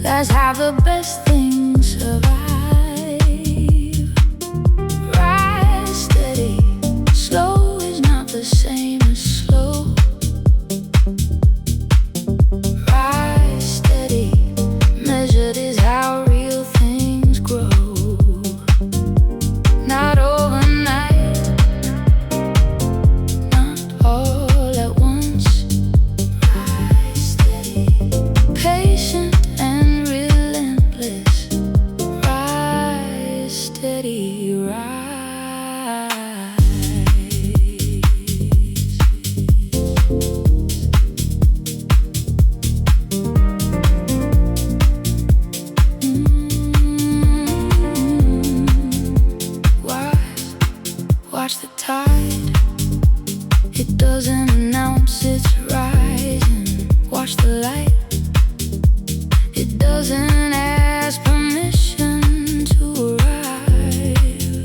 That's how the best things survive. Rise steady. Slow is not the same as slow. Rise steady. Measured is how real things grow. Not overnight, not all at once. Rise steady. Patient and relentless. Rise steady, rise. Watch the tide. It doesn't announce it's rising. Watch the light. It doesn't ask permission to arrive.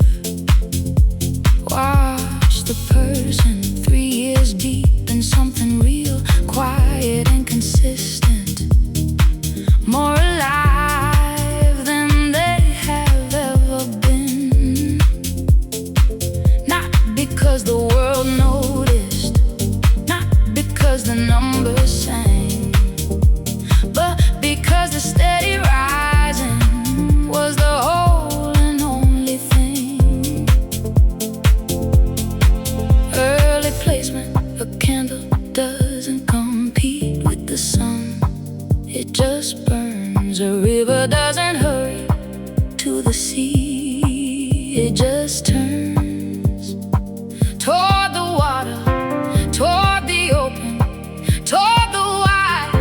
Watch the person 3 years deep in something real, quiet and consistent, more alive than they have ever been. Not because the world noticed, not because the numbers sang, but because the steady rising was the whole and only thing. Early placement, a candle doesn't compete with the sun. It just burns. A river doesn't hurry to the sea. It just turns toward the water, toward the open, toward the wide.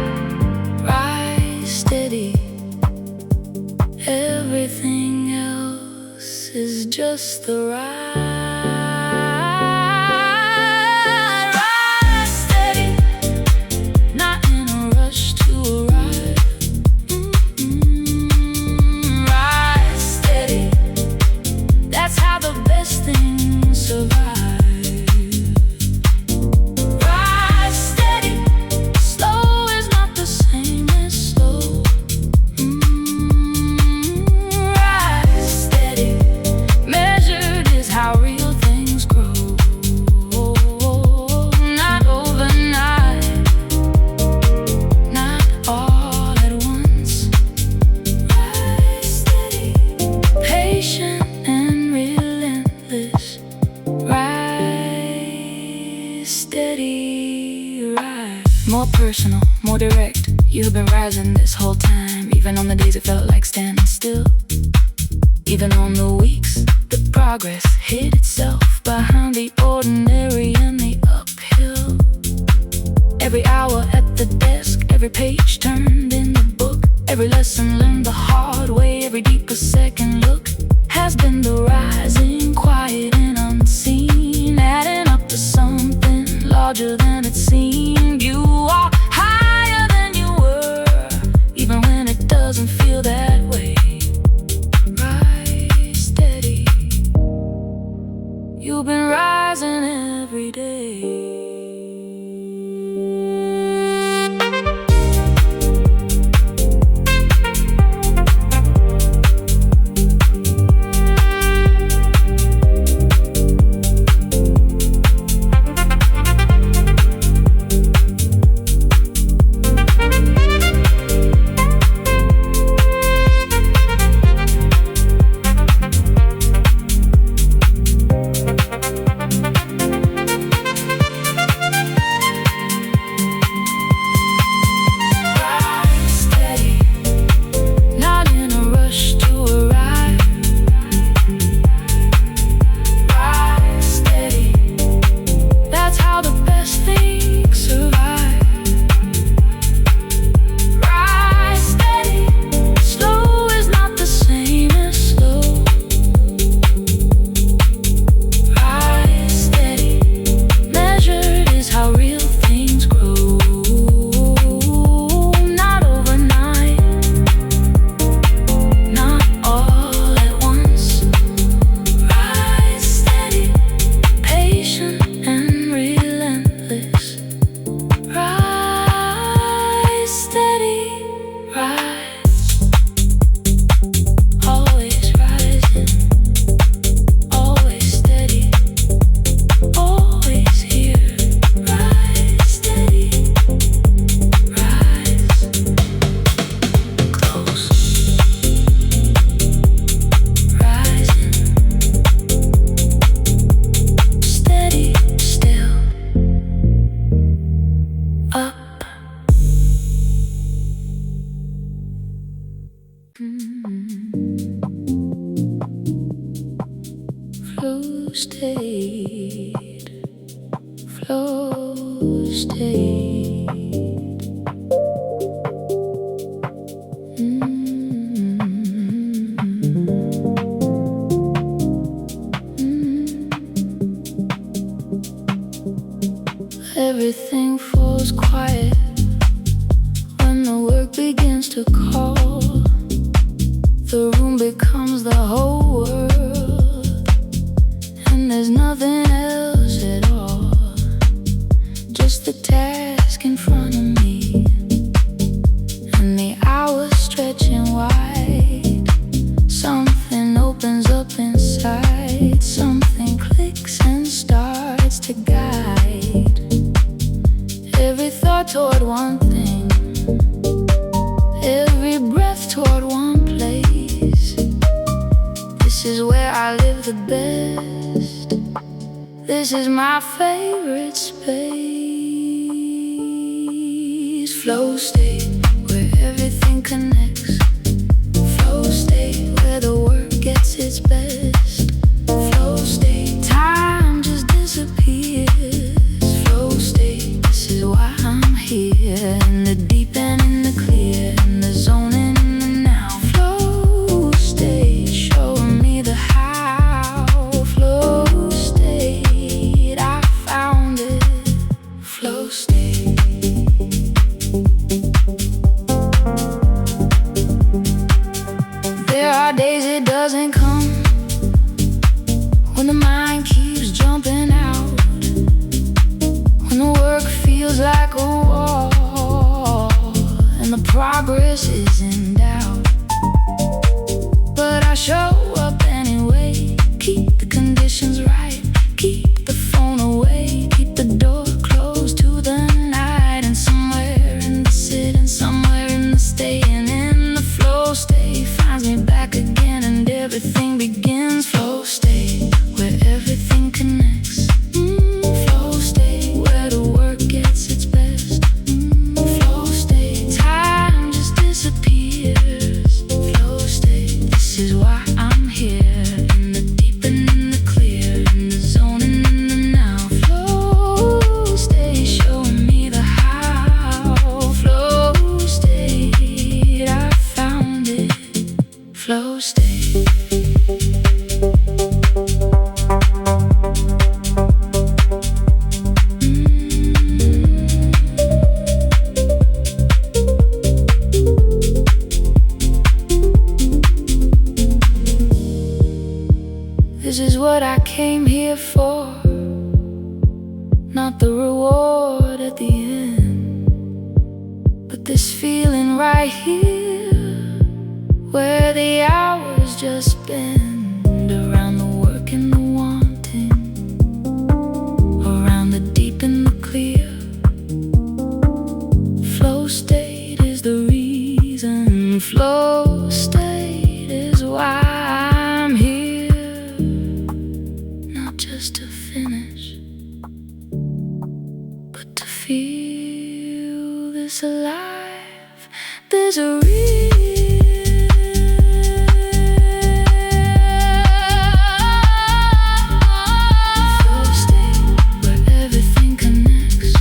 Rise steady. Everything else is just the ride. Rise steady, not in a rush to arrive. Rise steady. That's how the best things survive. Rise steady. Slow is not the same as slow. Rise steady. Measured is how real things grow. Not overnight, not all at once. Rise steady. Patient and relentless. Rise steady, rise. More personal, more direct. You've been rising this whole time, even on the days it felt like standing still. Even on the weeks, the progress hid itself behind the ordinary and the uphill. Every hour at the desk, every page turned in the book, every lesson learned the hard way, every deeper second look has been the rising, quiet and unseen, adding up to something larger than it seemed. You are higher than you were, even when it doesn't feel that way. Rise steady. You've been rising every day. flow state, flow state. Everything falls quiet when the work begins to call. The room becomes the whole world, and there's nothing else at all, just the task in front of me, and the hours stretching wide. Something opens up inside, something clicks and starts to guide every thought toward one thing, every breath toward one place. This is where I live the best. This is my favorite space. Flow state, where everything connects. Flow state, where the work gets its best. Flow state, time just disappears. Flow state, this is why I'm here. In the deep and in the clear, in the zone and in the now. Flow state, showing me the how. Flow state, I found it. Flow state. There are days it doesn't come, when the mind keeps jumping out, when the work feels like a wall, and the progress is in doubt. But I show up anyway, keep the conditions right, keep the phone away, keep the door closed to the night. And somewhere in the sitting, somewhere in the staying, in the flow state finds me back again, and everything begins. Flow state, where everything connects. Flow state, where the work gets its best. Flow state, time just disappears. Flow state, this is why I'm here. In the deep and in the clear, in the zone and in the now. Flow state, showing me the how. Flow state, I found it. Flow state. This is what I came here for, not the reward at the end, but this feeling right here, where the hours just bend around the work and the wanting, around the deep and the clear. Flow state is the reason. Flow state is why I'm here, not just to finish, but to feel this alive. There's a flow state, where everything connects.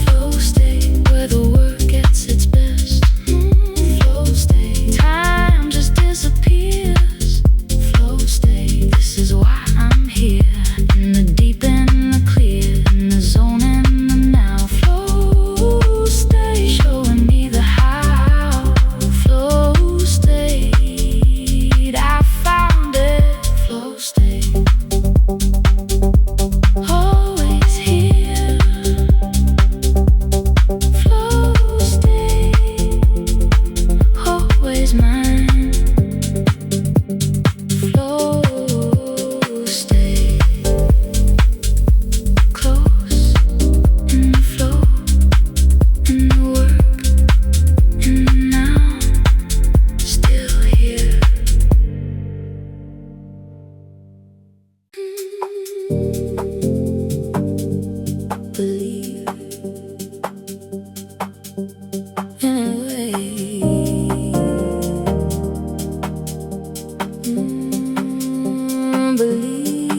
Flow state, where the work gets its best. Flow state, time just disappears. Flow state, this is why I'm here. In the deep and in the clear, in the zone and in the now. Flow state, showing me the how. Flow state, I found it. Flow state, always here. Flow state, always mine. Flow state, close in the flow, in the work, in the now, still here. Believe in a way. Believe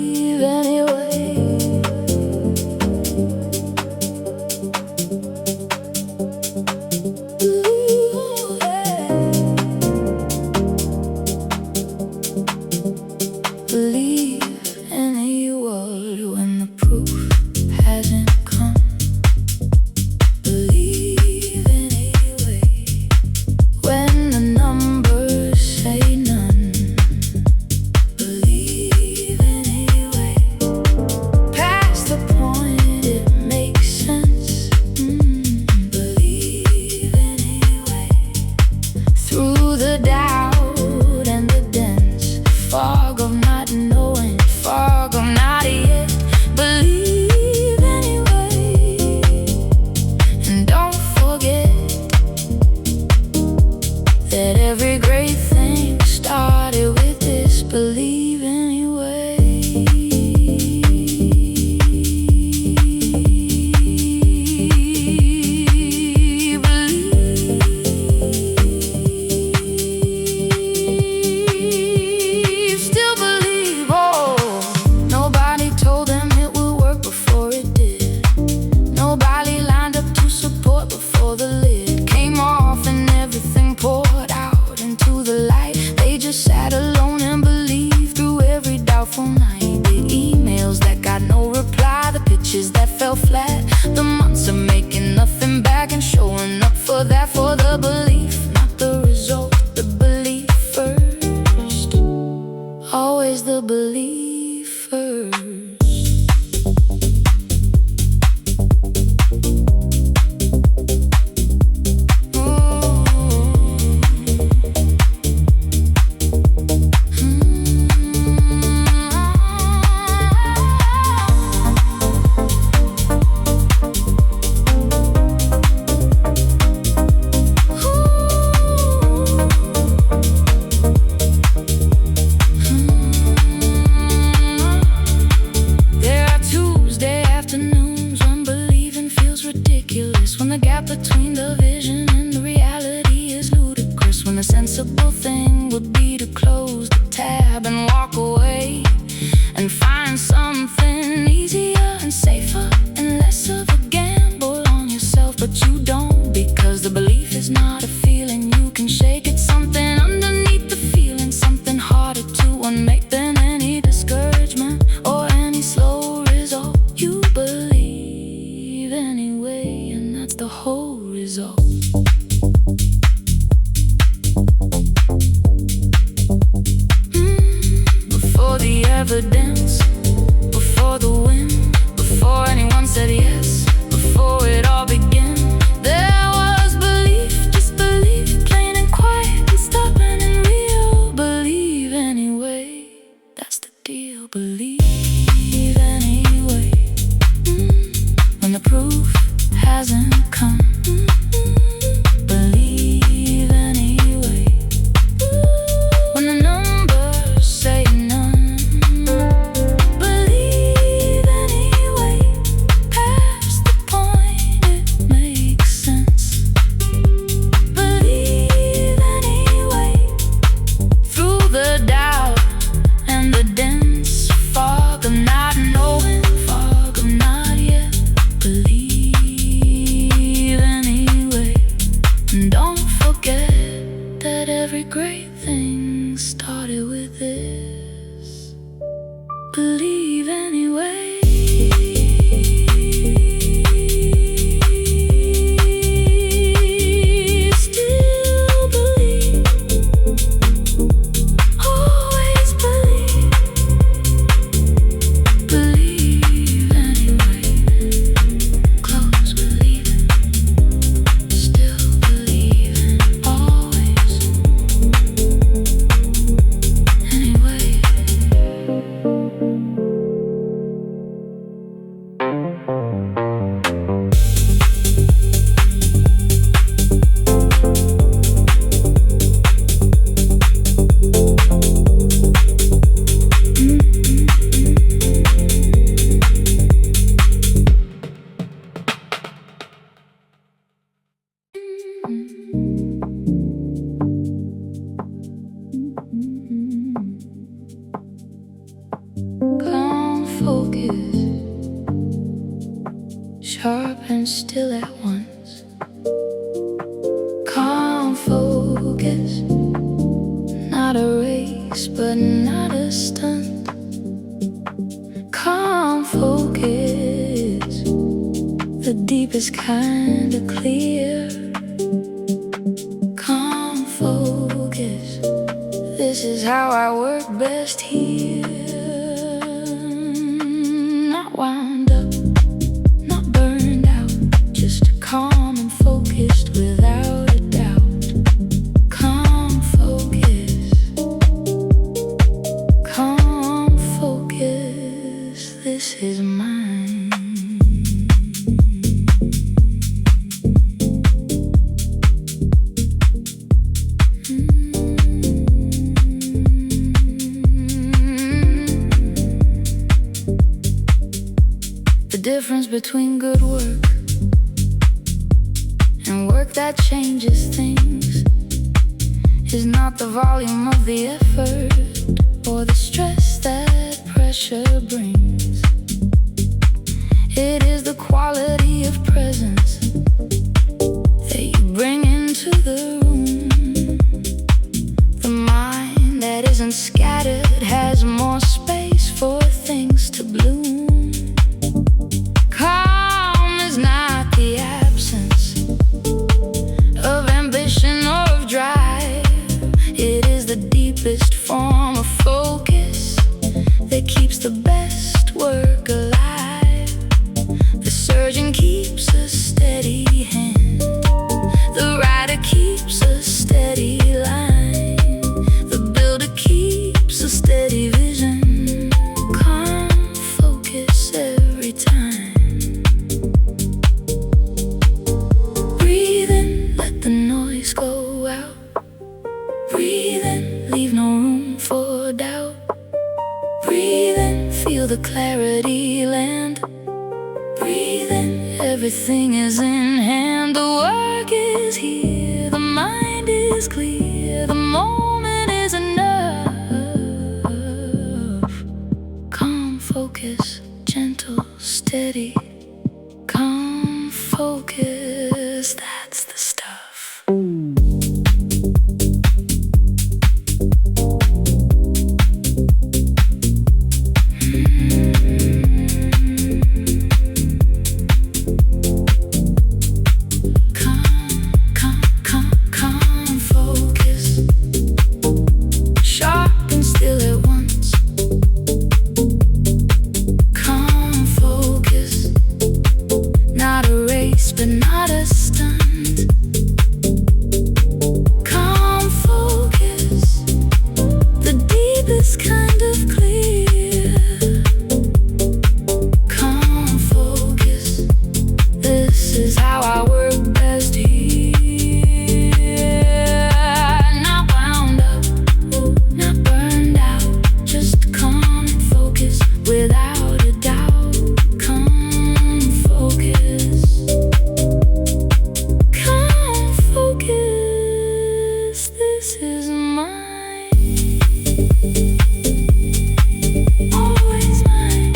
believe any word when the proof hasn't come. Believe anyway when the numbers say none. Believe anyway past the point it makes sense. Believe anyway through the doubt and the dense fog of not knowing, fog of not yet. Believe anyway, and don't forget that every great thing started with this. Believe anyway. Believe, still believe. Oh, nobody told them it would work before it did. Nobody lined up to support before the lid came off and everything poured out into the light. They just sat alone and believed through every doubtful night. The emails that got no reply, the pitches that fell flat, the months of making nothing back and showing up for that. For the belief, not the result, the belief first. Always the belief first. When the gap between the vision and the reality is ludicrous, when the sensible thing would be to close the tab and walk away and find something easier and safer and less of a gamble on yourself. But you don't, because the belief is not a feeling you can shake. It's something underneath the feeling, something harder to unmake than any discouragement or any slow result. You believe anyway, and that's the whole result. Before the evidence, before the win, before anyone said yes, before it all began, there was belief, just belief, plain and quiet and stubborn and real. Believe anyway, that's the deal. Believe anyway when the proof hasn't come. Believe anyway when the numbers say none. Believe anyway past the point it makes sense. Believe anyway through the doubt and the dense fog of not knowing, fog of not yet. Believe anyway, and don't forget that every great thing started with this. Believe anyway. Still believe, always believe. Believe anyway, close believing, still believing, always anyway. Calm focus, sharp and still at once. Calm focus, not a race but not a stunt. is kinda clear. Calm focus, this is how I work best here. Not wound up, not burned out, just calm and focused without a doubt. Calm focus, this is mine. The difference between good work and work that changes things is not the volume of the effort or the stress that pressure brings. It is the quality of presence that you bring into the room. The mind that isn't scattered has more space for things to bloom. Calm is not the absence of ambition or of drive. It is the deepest form of focus that keeps the best work alive. The surgeon keeps a steady hand, the writer keeps a steady line, the builder keeps a steady vision. Calm focus every time. Breathe in, let the noise go out. Breathe in, leave no room for doubt. Breathe in, feel the clarity land. Breathe in, everything is in hand. The work is here, the mind is clear, the moment is enough. Calm focus, gentle, steady. Calm focus, that's the stuff. But not a stunt. Calm focus, the deepest kind of clear. Calm focus, this is how I work best here. Not wound up, not burned out, just calm and focus without a doubt. Calm focus. This is mine, always mine,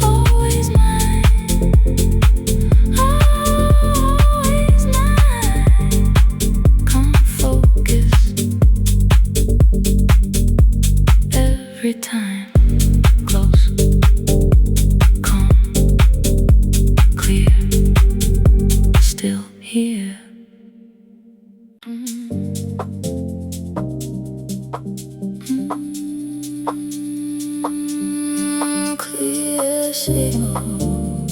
always mine, always mine. Calm focus every time. Close, calm, clear, still here. Clear signal,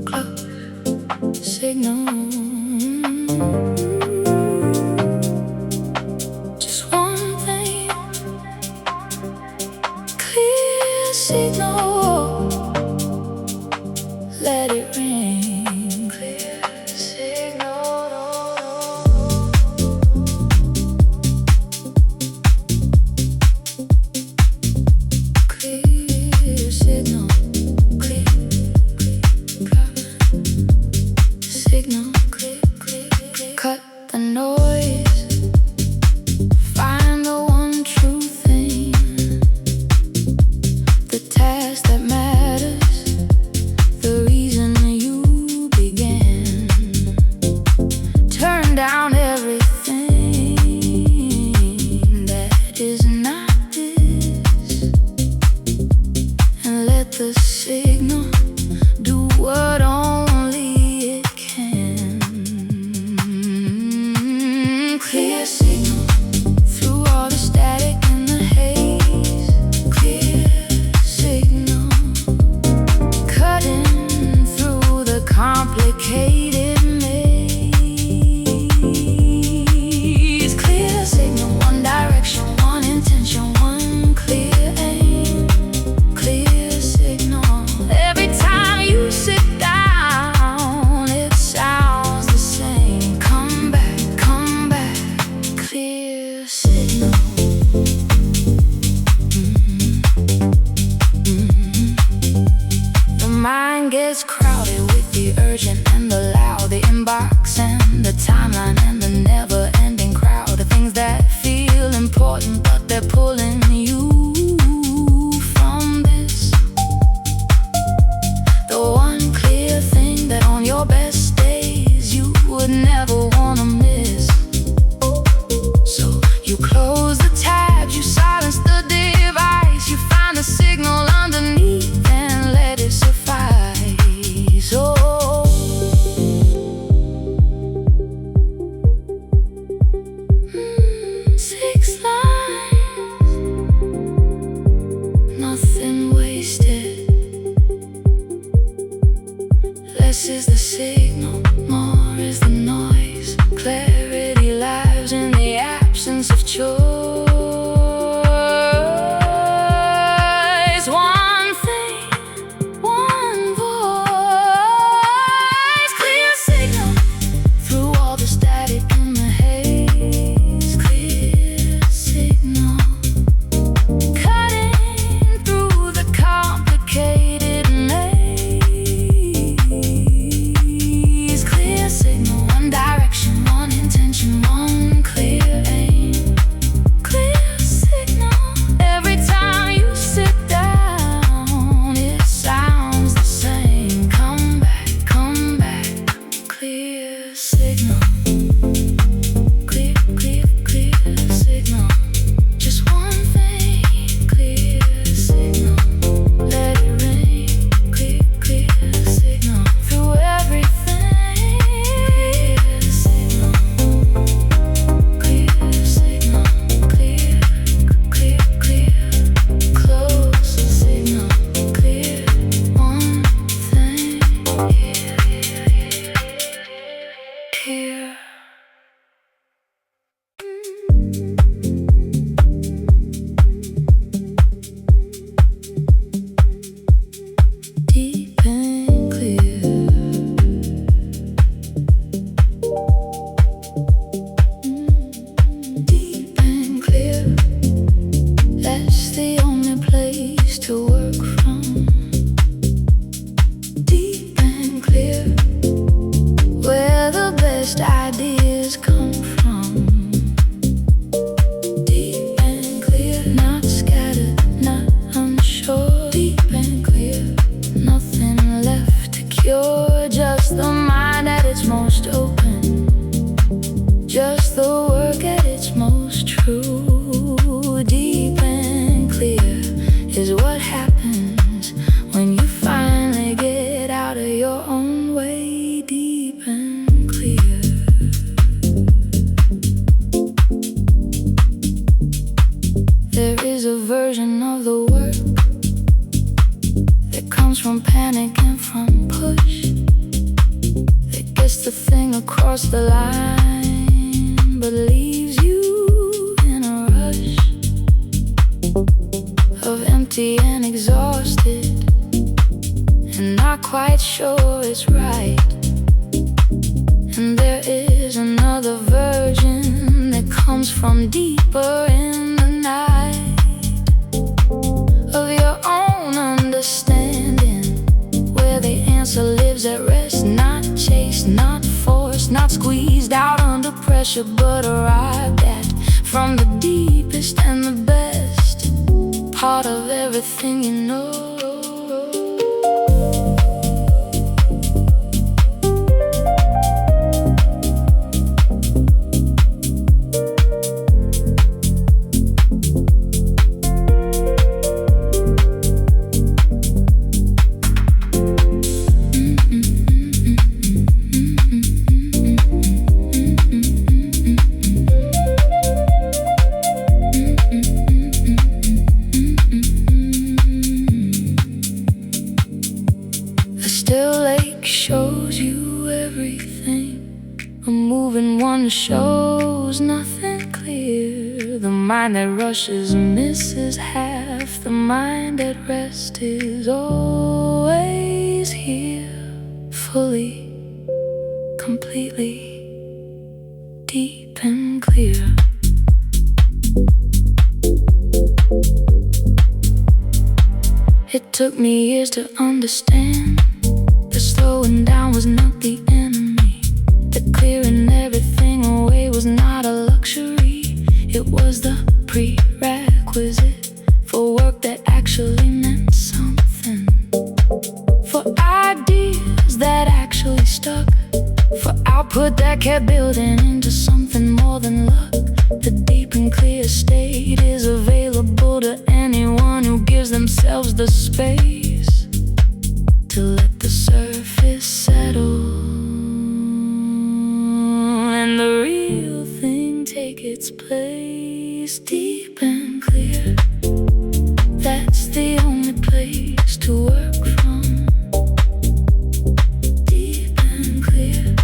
close signal. Just one thing, clear signal. Let it ring, clear signal. Clear signal, clear, signal, clear, clear. Cut the noise, find the one true thing, the task that The mind gets crowded with the urgent and the loud, the inbox and the timeline and the never-ending crowd of things that feel important, but they're pulling you from this. The one clear thing that on your best days you would never wanna miss. So you close the tabs, you silence the device, you find the signal underneath and let it suffice. Oh, 6 lines, nothing wasted. Less is the signal, more is the noise. Clarity lives in the absence of choice. One thing, one voice. Clear signal through all the static in the haze. Clear signal cutting through the complicated maze. Clear signal, one direction, one intention, one clear aim. Clear signal, every time you sit down, it sounds the same. Come back, come back. Clear signal. Clear, clear, clear signal. Just one thing. Clear signal. Let it rain. Clear, clear signal. Through everything. Clear signal. Clear signal. Clear, clear, clear. Close signal. Clear. One thing. Here. Deep and clear. Deep and clear. That's the only place to work from. Deep and clear, where the best ideas come from. Deep and clear, not scattered, not unsure. Deep and clear, nothing left to cure. Just the mind at its most open, just the work at its most true. Deep and clear is what happens when you finally get out of your own way. Deep and clear. There is a version of the work that comes from panic and from push, that gets the thing across the line, but leaves you in a rush of empty and exhausted, and not quite sure it's right. And there is another version that comes from deeper in the night, of your own understanding, where the answer lives at rest, not chased, not forced, not squeezed out under pressure, but arrived at from the deepest and the best part of everything you know. Shows you everything. A moving one shows nothing clear. The mind that rushes misses half. The mind at rest is always here, fully, completely, deep and clear. It took me years to understand that slowing down was not the enemy, that clearing everything away was not a luxury. It was the prerequisite for work that actually meant something, for ideas that actually stuck, for output that kept building into something more than luck. The deep and clear state is available to anyone who gives themselves the space to let the surface settle and the real thing take its place. Deep and clear, that's the only place to work from. Deep and clear,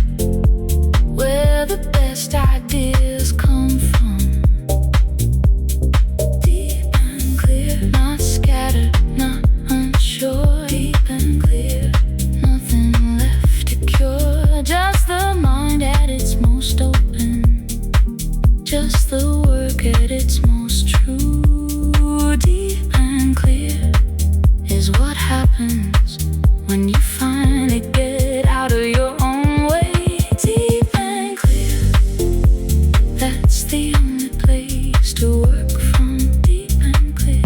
where the best ideas come from. Deep and clear, not scattered, not unsure. Deep and clear, nothing left to cure. Just the mind at its most open, just the work at its most true. Deep and clear is what happens when you finally get out of your own way. Deep and clear, that's the only place to work from. Deep and clear,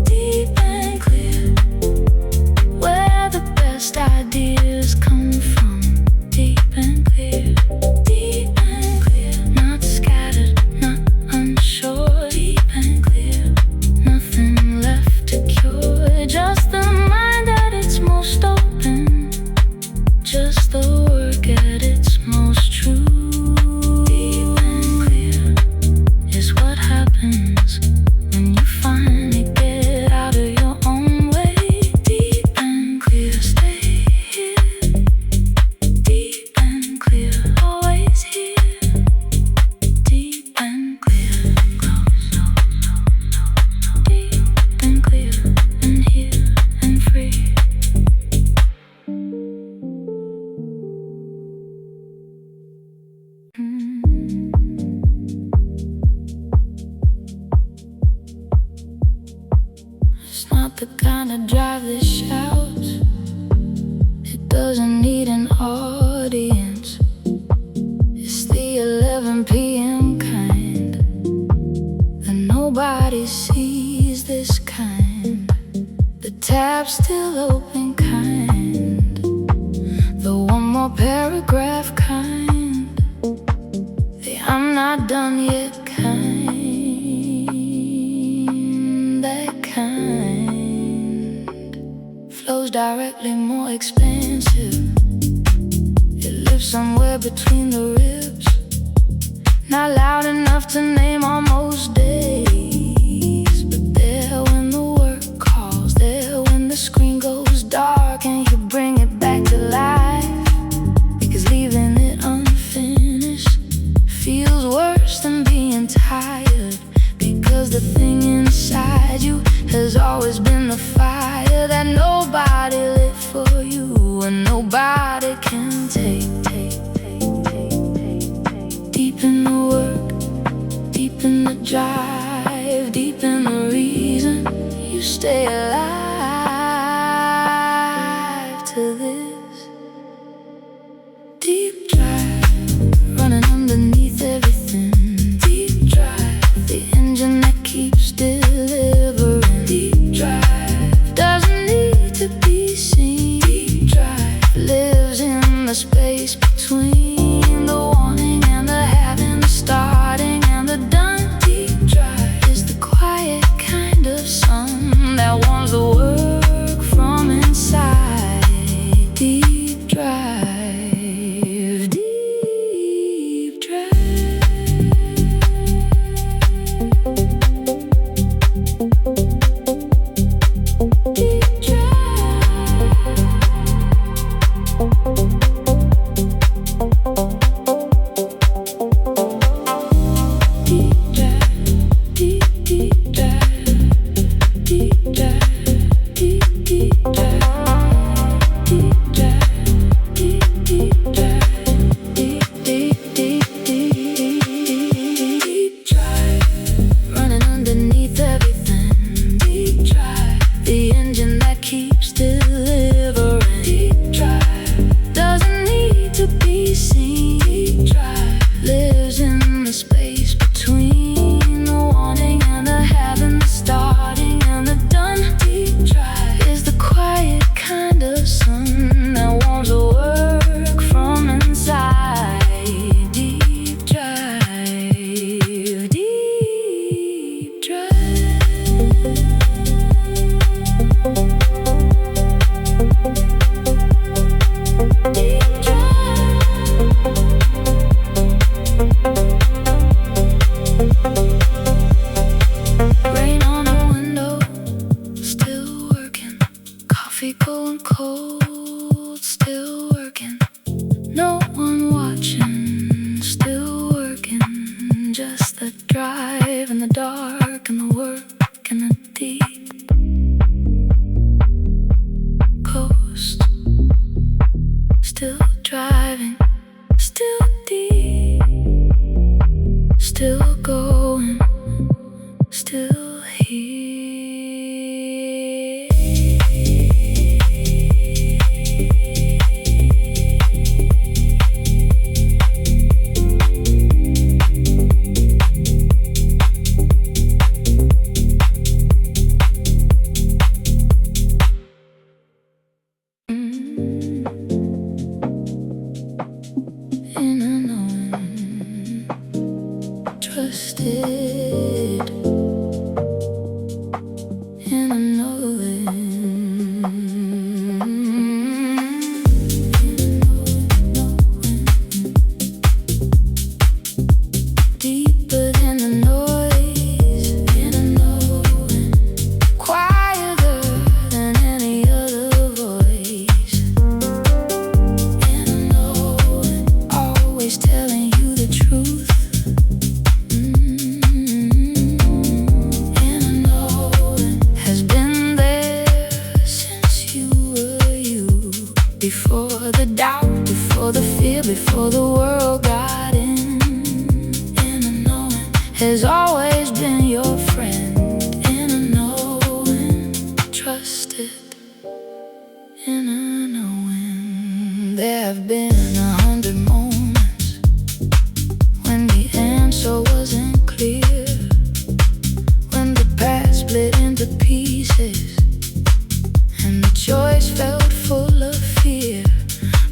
deep and clear, where the best ideas come from. Deep and clear, deep and clear, not scattered, not unsure. Deep and clear, nothing left to cure. Just the mind at its most open, just the work at its most true. Deep and clear is what happens when you finally get out of your own way. Deep and clear, stay here. Deep and clear, always here. Deep and clear, close. Deep and clear, and here and free. It's not the kind of drive that shouts. It doesn't need an audience. It's the 11 p.m. kind that nobody sees, this kind, the tab's still open kind, the one more paragraph kind, the I'm not done yet kind. That kind flows directly, more expansive. It lives somewhere between the ribs, not loud enough to name on most days, but there when the work calls, there when the screen goes dark and you bring it back to life. Because leaving it unfinished feels worse than being tired, because the thing inside you has always been the fire that nobody lit for you and nobody can take. Deep in the work, deep in the drive, deep in the reason you stay alive to this. Deep drive, running underneath everything. Deep drive, the engine that keeps delivering. Deep drive, doesn't need to be seen. Deep drive, lives in the space between the wanting and the having, the starting and the done. Deep drive is the quiet kind of sun that warms the work from inside. Deep drive, deep drive. work and the work and the deep coast. Still driving, still deep, still going, still here. And I know I'm trusted, and I know deeper than the noise, and I know quieter than any other voice, and I know always telling you the truth. And I know it has been there since you were you. Before the doubt, before the fear, before the world got in. And I know it has always been your friend. And I know and trusted. And I know when there have been 100 moments when the answer wasn't clear, when the past split into pieces and the choice felt full of fear.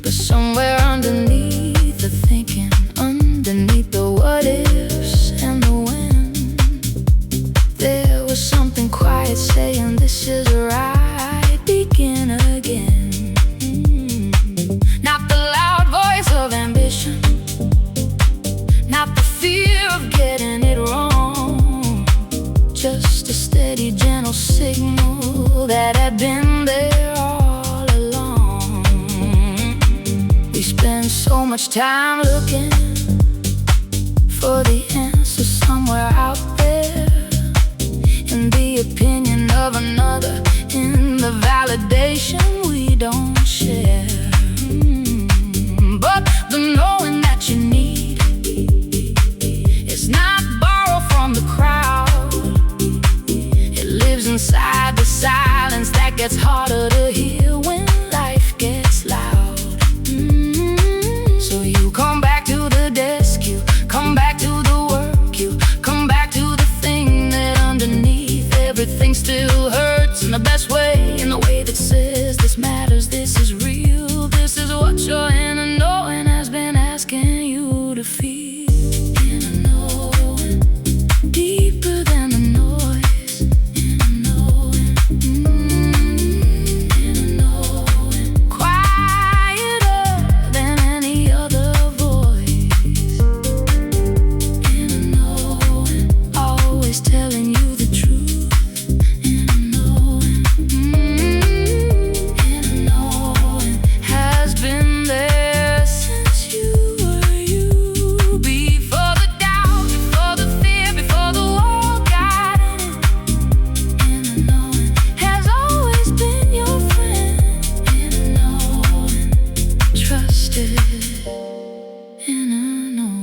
But somewhere underneath the thinking, underneath the what ifs and the when, there was something quiet saying, this is right, begin again. Not the loud voice of ambition, not the fear of getting it wrong, just a steady, gentle signal that had been there all along. We spend so much time looking for the answer somewhere out there, in the opinion of another, in the validation we don't share. But the knowing that you need is not borrowed from the crowd. It lives inside the silence that gets harder to hear when life gets loud. So you come back to the desk, you come back to the work, you come back to the thing that underneath everything still hurts in the best way, in the way that says this matters, this is real, this is what your inner knowing has been asking you to feel. And I know deeper than the noise, and I know, and I know quieter than any other voice, and I know always telling you the truth, and I know, and I know has been there since you were you. Before the doubt, before the fear, before the world got in it. And I know it has always been your friend. And I know and trusted. And I know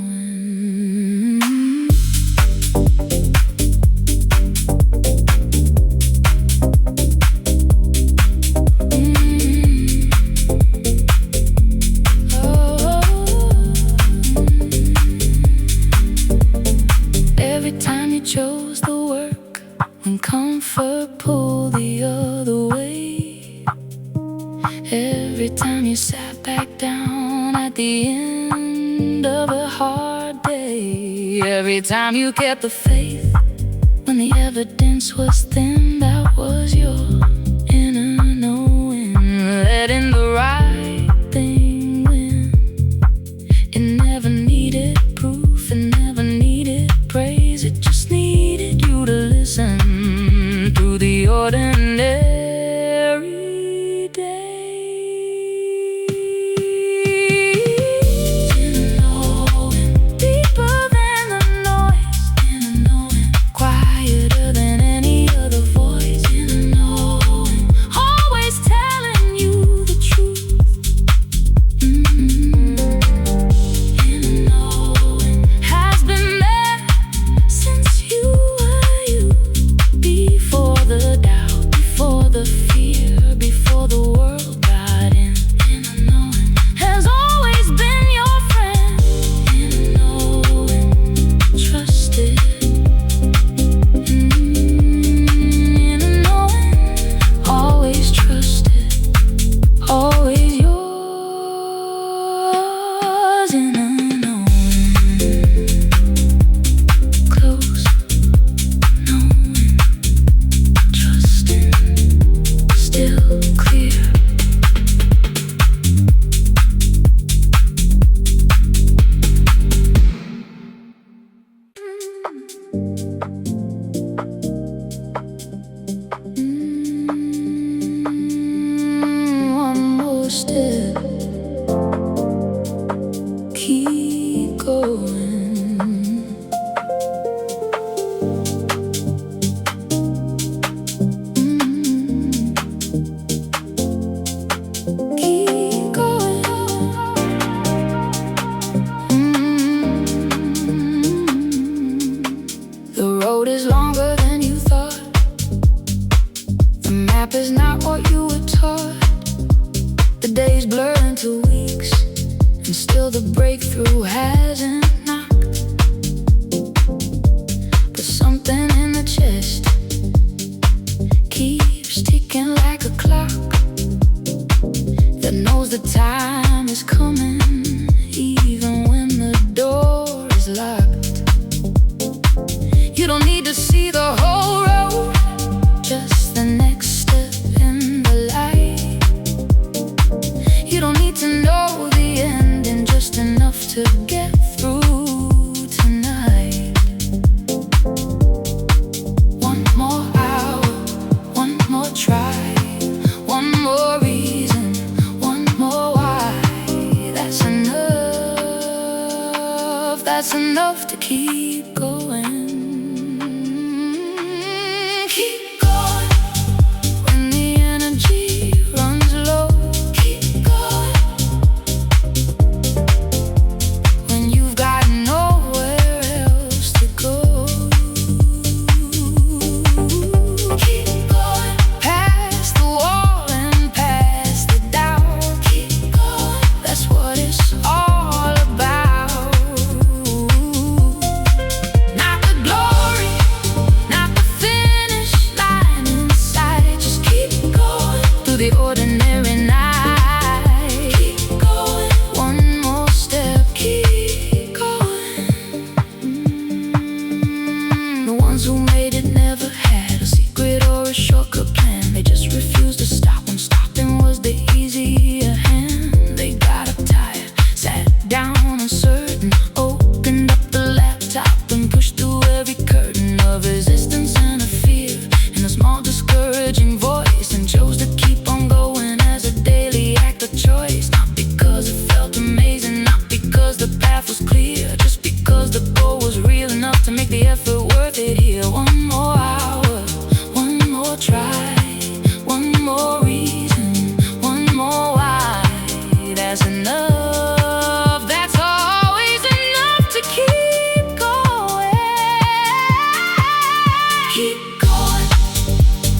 every time you chose the work, when comfort pulled the other way, every time you sat back down at the end of a hard day, every time you kept the faith when the evidence was thin, that was your inner knowing, letting the right thing win. It never needed proof, it never needed praise, it just needed you to listen through the ordinary day. Deeper than the noise, and I know it quieter road is longer than you thought. The map is not what you were taught. The days blur into weeks, and still the breakthrough hasn't knocked. But something in the chest keeps ticking like a clock that knows the time is coming, even when the door is locked. You don't need to see the whole road, just the next step in the light. You don't need to know the ending, just enough to get through tonight. One more hour, one more try, one more reason, one more why. That's enough, that's enough to keep going. Keep going when the energy runs low. Keep going when you've got nowhere else to go. Keep going past the wall and past the doubt. Keep going, that's what it's all about. Not the glory, not the finish line inside. Just keep going through the ordinary night. Keep going, one more step, keep going. The ones who made it never had a secret or a shortcut plan. They just refused to stop when stopping was the easier hand. They got up tired, sat down uncertain, opened up the laptop and pushed through every curtain of resistance and of fear and a small discouraging voice, and chose to keep on going as a daily act of choice. Not because it felt amazing, not because the path was clear, just because the goal was real enough to make the effort worth it. Here, one more hour, one more try, one more reason, one more why. That's enough, that's always enough to keep going. Keep going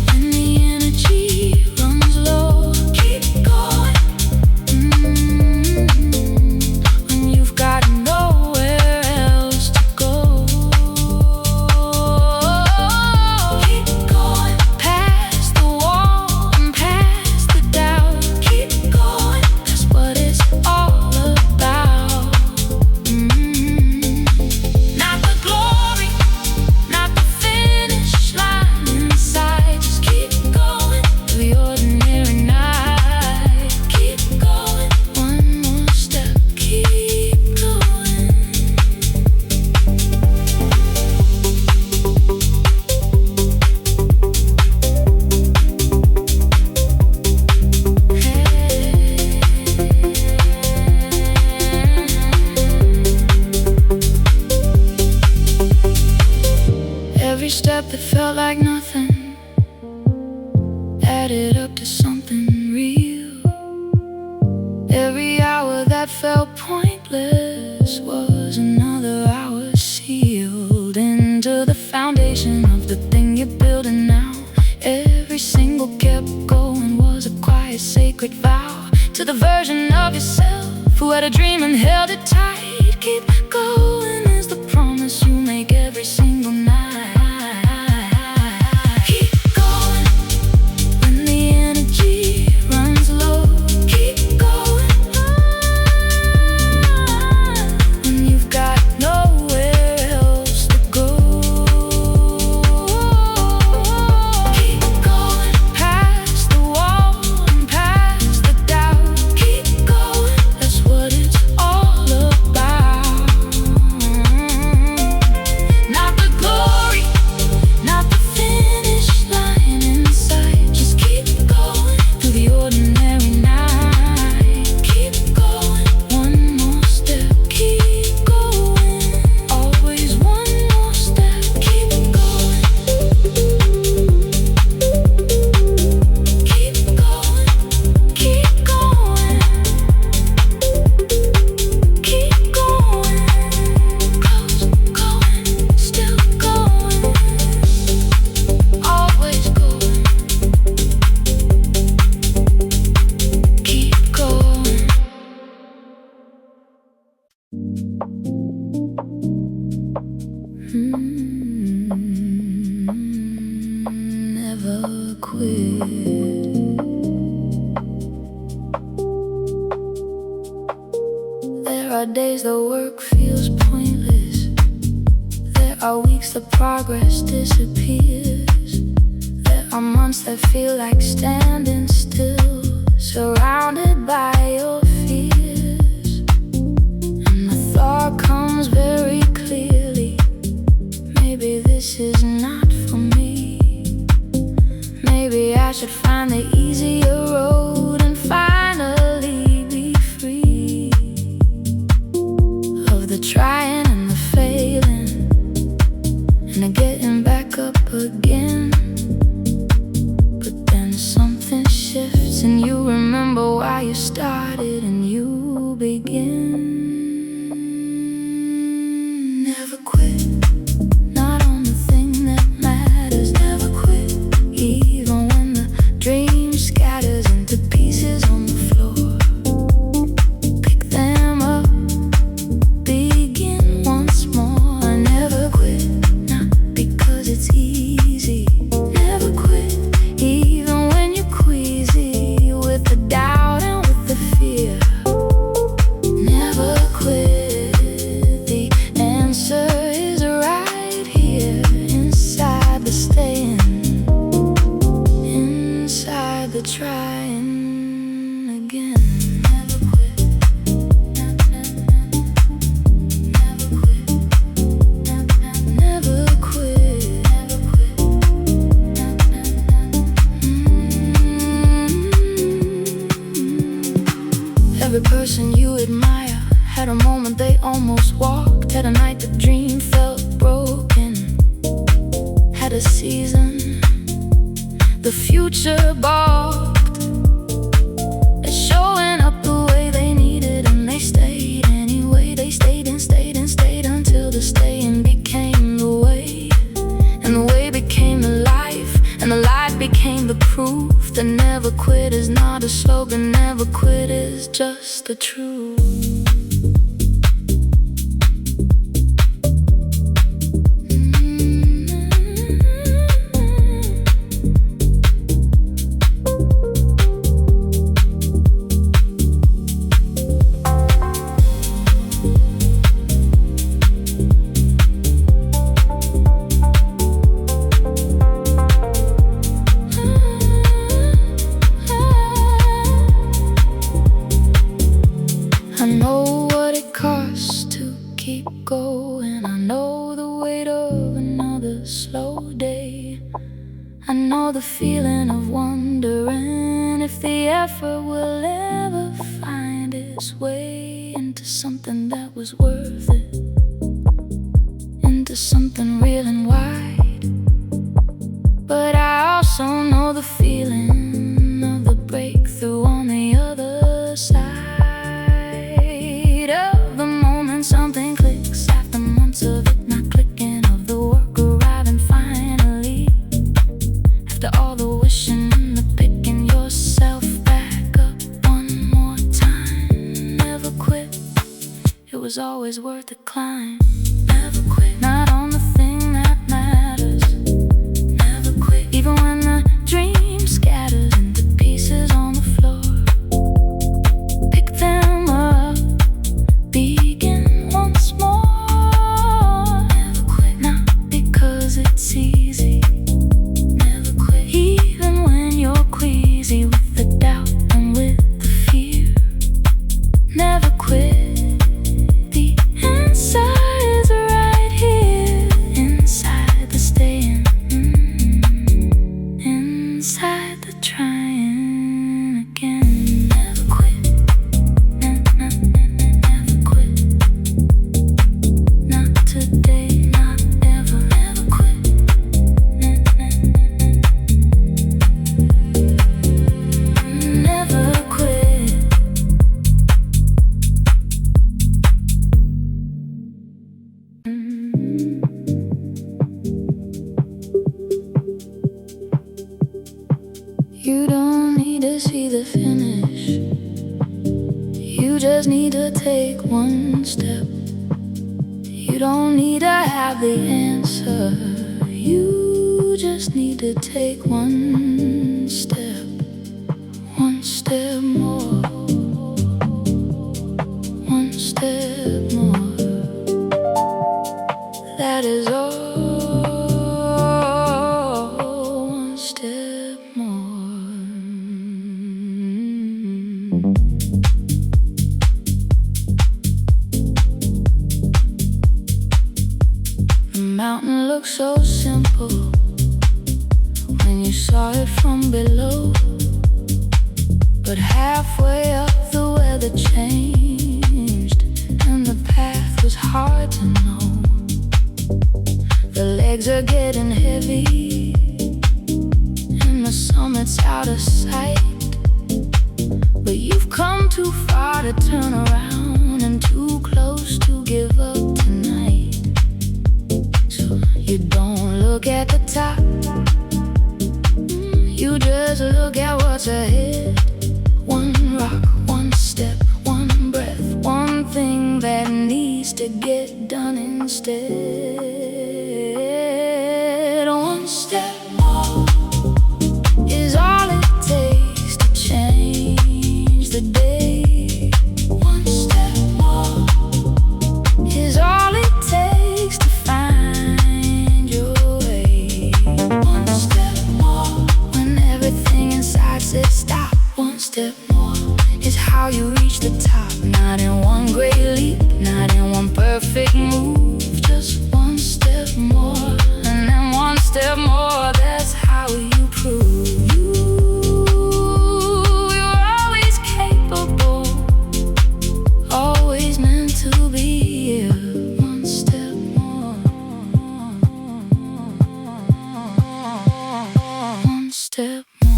when the energy runs low. Keep going when you've got nowhere else to go. Keep going past the wall and past the doubt. Keep going, that's what it's all about. Not the glory, not the finish line inside. Just keep going through the ordinary night. Keep going, one more step, keep going. Every step that felt like nothing added up to something real. Every hour that felt pointless was another hour sealed into the foundation of the thing you're building now. Every single kept going was a quiet, sacred vow to the version of yourself who had a dream and held it tight. Keep going is the promise you make every single night. Keep going when the energy runs low. Keep going when you've got nowhere else to go. Keep going past the wall and past the doubt. Keep going, that's what it's all about. Not the glory, quit. There are days the work feels pointless. There are weeks the progress disappears. There are months that feel like standing still, surrounded by your fears. And the thought comes very clearly, maybe this is not for me. Maybe I should find the easier road and finally be free of the trying and the failing and the getting back up again. But then something shifts and you remember why you started and you begin. Never quit, not on the thing that matters. Never quit, even when the dream scatters into pieces on the floor. Pick them up, begin once more. Never quit, not because it's easy. Never quit, even when you're queasy with the doubt and with the fear. Never quit, the answer is right here inside the staying, inside the trying again. Never quit, never quit, never quit, never quit. Every person you admire had a moment they almost walked, had a night the dream felt broken, had a season the future balked at showing up the way they needed, and they stayed anyway. They stayed and stayed and stayed until the staying became the way, and the way became the life, and the life became the proof that never quit is not a slogan. Never quit is just the truth. I know what it costs to keep going. I know the weight of another slow day. I know the feeling of wondering if the effort will ever find its way into something that was worth it, into something real and wide. But I also know the feeling of the breakthrough on the other side of the moment something clicks after months of it not clicking, of the work arriving finally after all the wishing and the picking yourself back up one more time. Never quit, it was always worth the climb. Never quit, not on the thing that matters. Never quit, even when the dream scatters into pieces on the floor. Pick them up, begin once more. Never quit, not because it's easy. Never quit, even when you're queasy with the doubt and with the fear. Never quit, the answer is right here inside the staying, inside the trying again. Never quit, never quit, not today, not ever. Never quit, never quit. You don't need to see the finish, you just need to take one step. You don't need to have the answer, you just need to take one step more, one step more. That is all, one step more. The mountain looks so simple when you saw it from below, but halfway up the weather changed and the path was hard to know. The legs are getting heavy and the summit's out of sight, but you've come too far to turn around and too close to give up tonight. So you don't look at the top, you just look at what's ahead. One rock, one step, one breath, one thing that needs to get done instead. One step more is all it takes to change the day. One step more is all it takes to find your way. One step more when everything inside says stop. One step more is how you reach the top. Not in one great leap, not in one perfect move, just one step more, and then one step more. That's how you prove you're always capable, always meant to be here. One step more, one step more.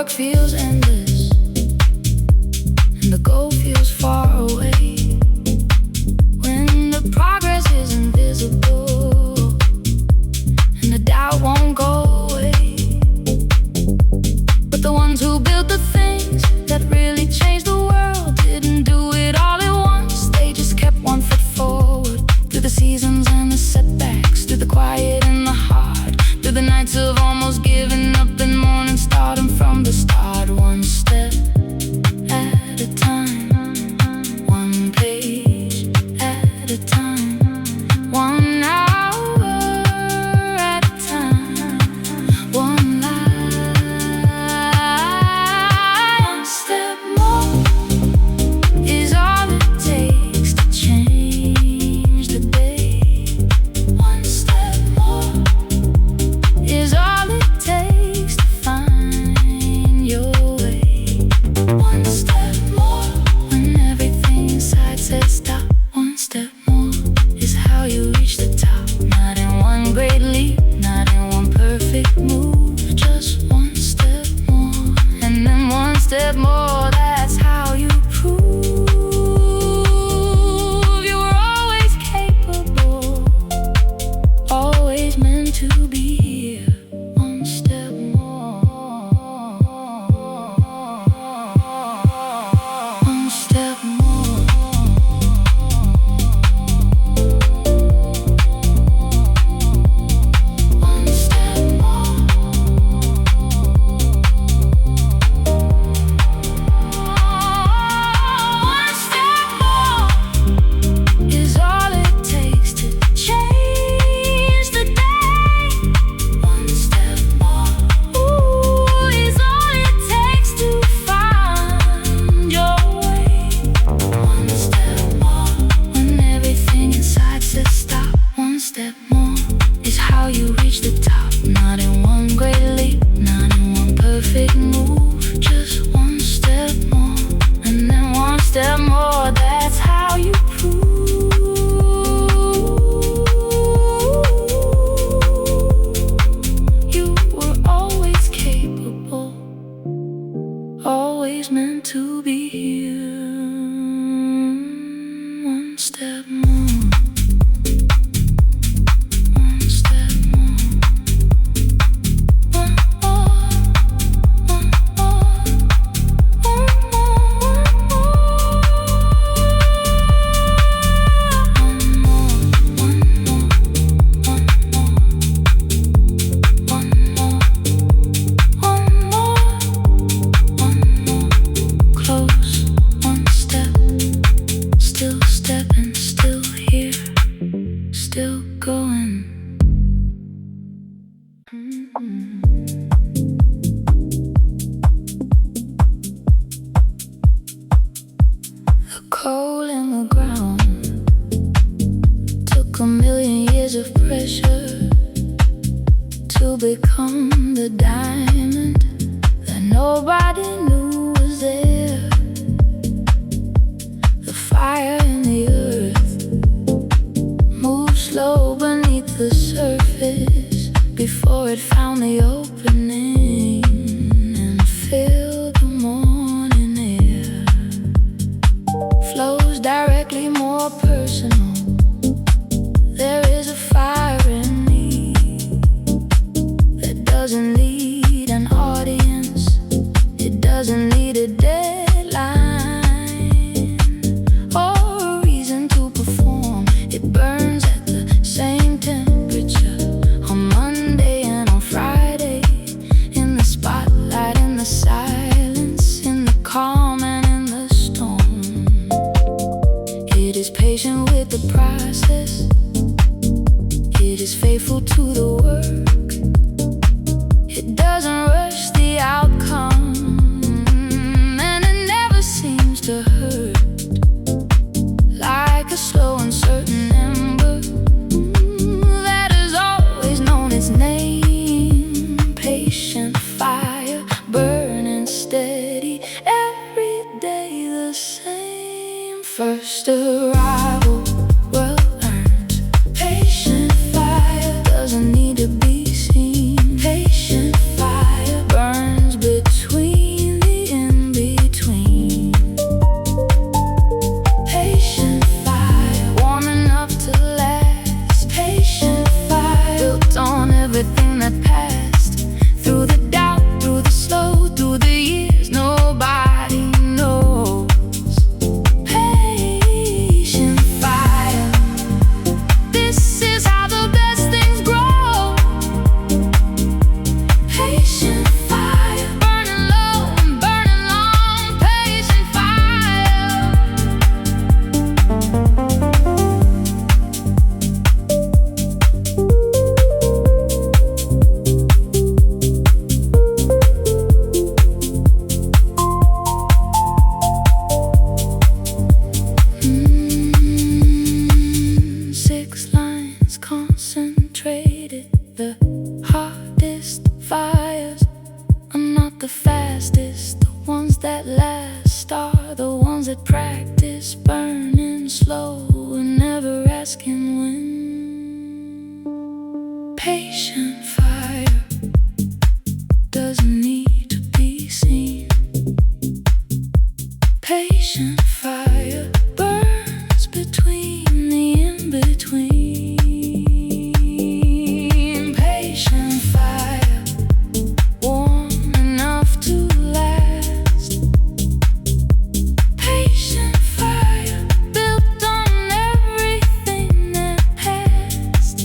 Feels endless and the goal feels far away, when the progress is invisible and the doubt won't go away. The coal in the ground took 1,000,000 years of pressure to become the diamond that nobody knew was there. The fire in the earth moved slow beneath the surface before it found the opening and filled the morning air. Flows directly more personal. There is a fire in me that doesn't need an audience. It doesn't need a deadline or a reason to perform. It burns at the same temperature on Monday and on Friday, in the spotlight, in the silence, in the calm and in the storm. It is patient with the process. It is faithful to the work. It doesn't rush the outcome, and it never seems to hurt. Like a slow and certain ember that has always known its name. Patient fire, burning steady, every day the same. First arrival, well earned. Patient fire doesn't need to be seen. Patient fire burns between the in-between. Patient fire, warm enough to last. Patient fire, built on everything that passed. Through the doubt, through the slow, through the years, nobody knows. Patient fire, this is how the best things grow. Patient fire, burning low and burning long. Patient fire. Six lines concentrated. The hardest fires are not the fastest. The ones that last are the ones that practice burning slow and never asking when. Patient fire doesn't need to be seen. Patient fire burns between the in-between. Patient fire, warm enough to last. Patient fire, built on everything that passed.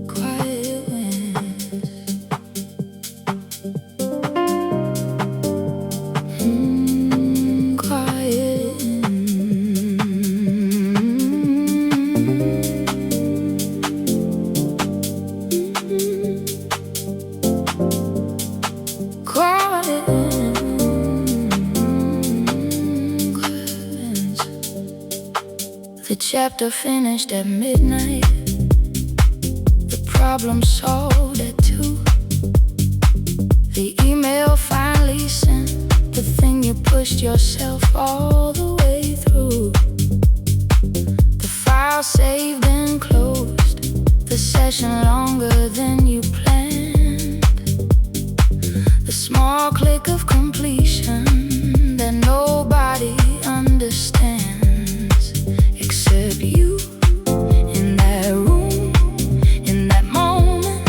Quiet winds. Quiet. Quiet winds. The chapter finished at midnight. The problem solved at 2. The email finally sent. The thing you pushed yourself all the way through. The file saved and closed. The session longer than you planned. The small click of completion that nobody understands except you. In that room, in that moment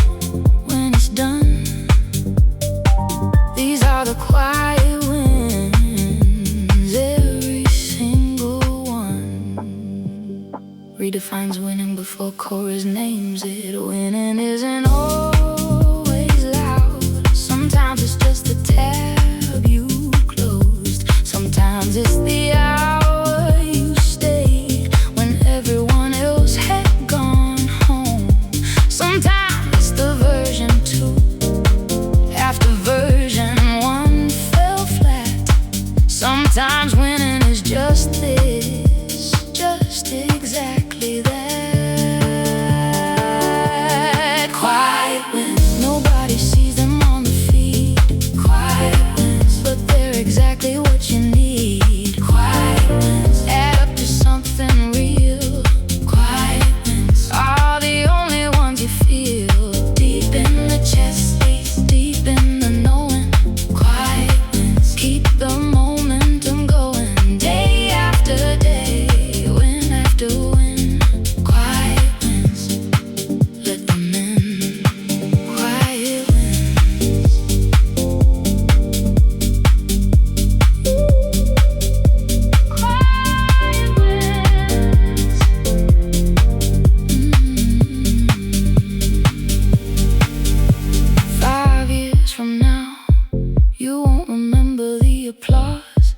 when it's done. These are the quiet wins, every single one. Redefines winning before chorus names it. Winning isn't always loud. Sometimes it's just the tab you closed. Sometimes it's the hour you stayed when everyone else had gone home. Sometimes it's the version 2 after version 1 fell flat. Sometimes winning is just this, just exactly that. Quiet wins. Nobody sees them on the feed. Quiet wins. But they're exactly what you need. Quiet wins. Add up to something real. Quiet wins are the only ones you feel. Deep in the chest, deep in the knowing. Quiet wins. Keep the momentum going. Day after day, win after win. Quiet wins. Let them in. Quiet wins. Quiet wins. 5 years from now, you won't remember the applause.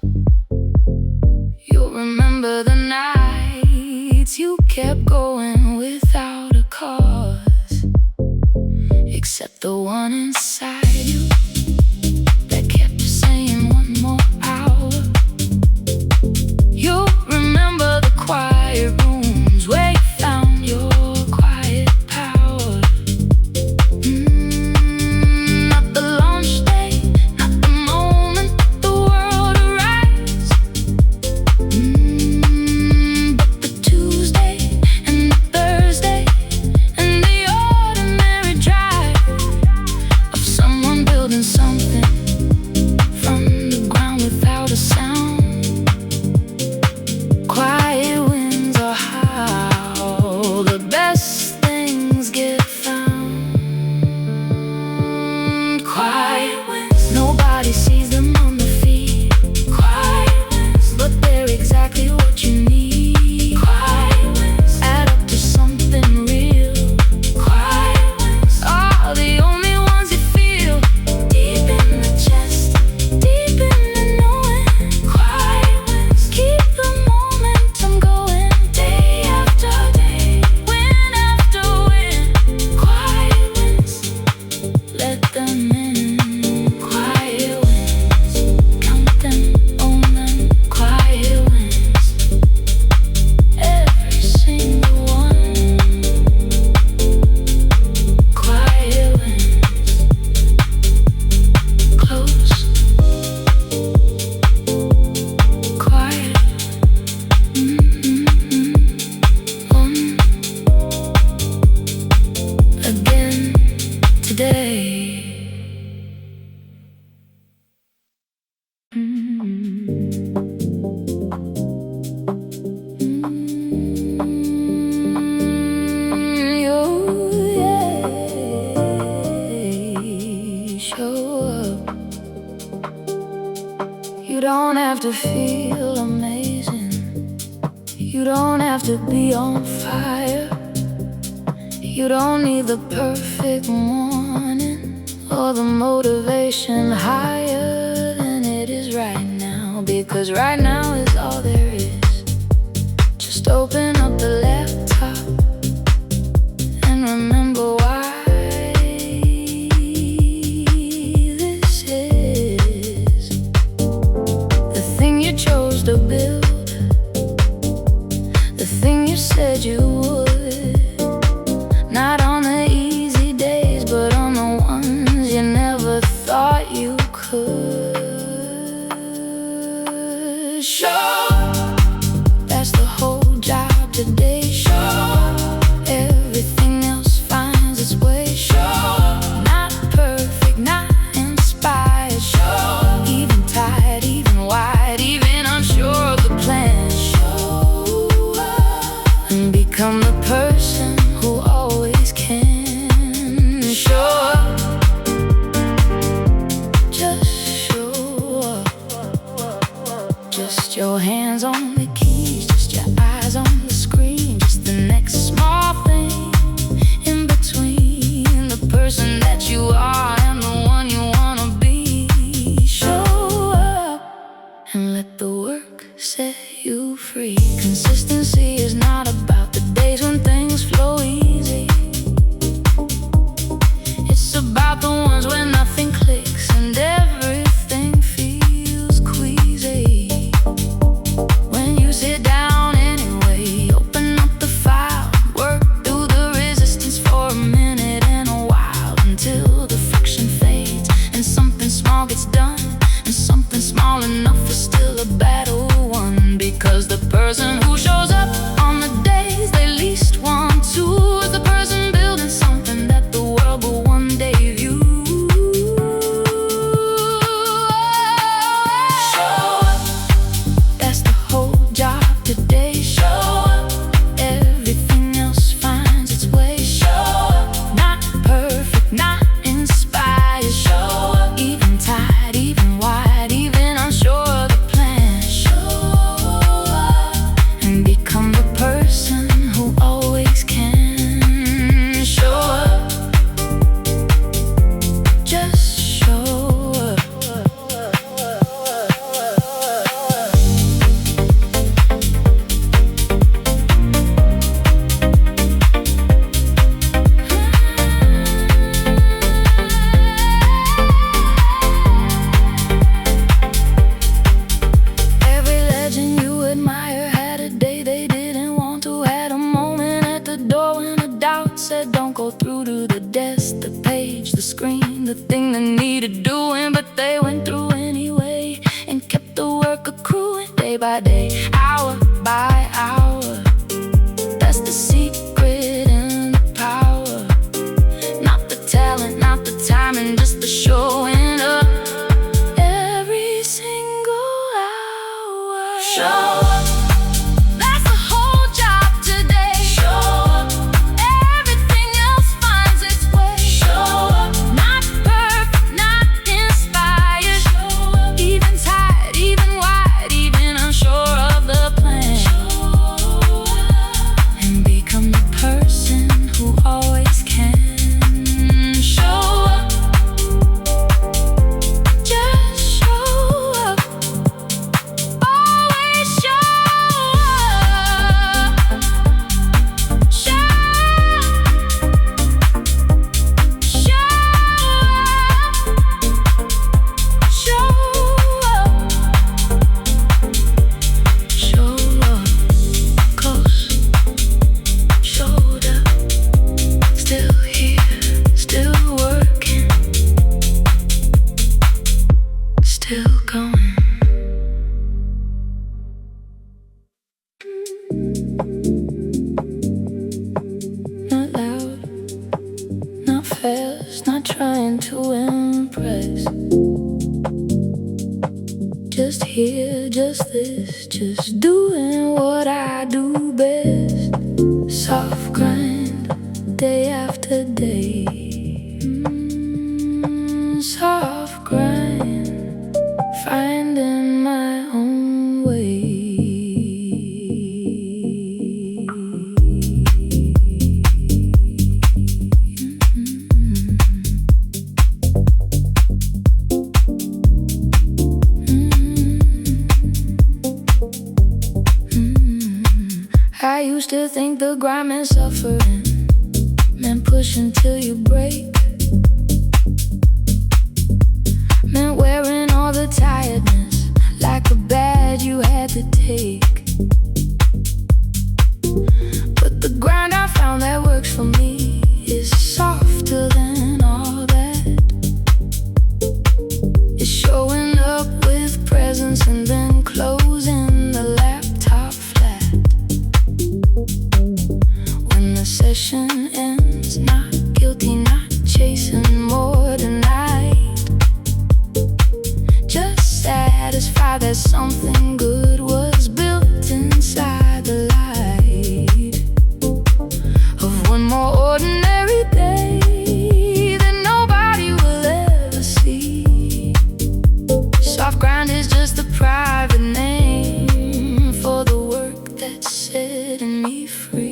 You'll remember the nights you kept going without a cause. Except the one inside you that kept saying one more hour. You'll remember the quiet rooms where you found your quiet power. Not the launch day, not the moment the world arrives. But the Tuesday and the Thursday and the ordinary drive of someone building something from the ground without a sound. Quiet winds are how the best things get found. Quiet winds. Nobody sees them on the feed. Quiet winds. But they're exactly what you need. Quiet winds. Add up to something real. Quiet winds are the only ones you feel. Deep in the chest, deep in the knowing. Quiet winds. Keep the momentum going. Day after day, win after win. Quiet winds. Let them in. Quiet winds. Count them, own them. Quiet winds. Every single one. Quiet winds. Close. Quiet. One. Again today. Show up. You don't have to feel amazing. You don't have to be on fire. higher. You don't need the perfect morning or the motivation higher than it is right now, because right now is all there is. Just open up the laptop and remember why this is the thing you chose to build, the thing you said you would. Not on the easy days, but on the ones you never thought you could. Sure, that's the whole job today. Sure, everything else finds its way. Sure, not perfect, not inspired. Sure, even tired, even wide, even unsure of the plan. Show up and become the person who always can. Show up, just show up. Just your hands on the keys, just your eyes on the screen, just the next small thing in between the person that you are and the one you wanna be. Show up and let the work set you free. Consistency is not about the days when things flow easy. It's about the ones where nothing clicks and everything feels queasy. When you sit down anyway, open up the file, work through the resistance for a minute and a while, until the friction fades and something small gets done, and something small enough is still a battle won. Because the person who shows up on the days they least want to is the person building something that the world will one day view. Show up, that's the whole job today. Show up, everything else finds its way. Show up, not perfect, not inspired. Show up, even tired, even wide, even unsure of the plan. Show up and become the person who always can. Show up, just show up. Every legend you admire had a day they didn't want to, had a moment at the door when a doubt said don't go through to the desk, the page, the screen, the thing that needed doing. But they went through anyway and kept the work accruing day by day, hour by hour. That's the secret and the power. Not the talent, not the timing, just the showing up every single hour. Show up, that's the whole job today. Show up, everything else finds its way. Show up, not perfect, not inspired. Show up, even tired, even wide, even unsure of the plan. Show up and become the person who always can. Show up, just show up. Always show up. Show up. Show up. Show up. Close, shoulder, still here, still working, still going. Not loud, not fast, not trying to impress. Just here, just this, just doing what I do best. Soft grind, day after day. Soft grind, finding my own way. used to think the grind meant suffering, meant pushing till you break, meant wearing all the tiredness like a badge you had to take. But the grind I found that works for me is softer than all that. It's showing up with presence and then closing the laptop flat. When the session ends, not guilty, not chasing more tonight, just satisfied that something good was built inside the light of one more ordinary day that nobody will ever see. Soft grind is just a private name for the work that's setting me free.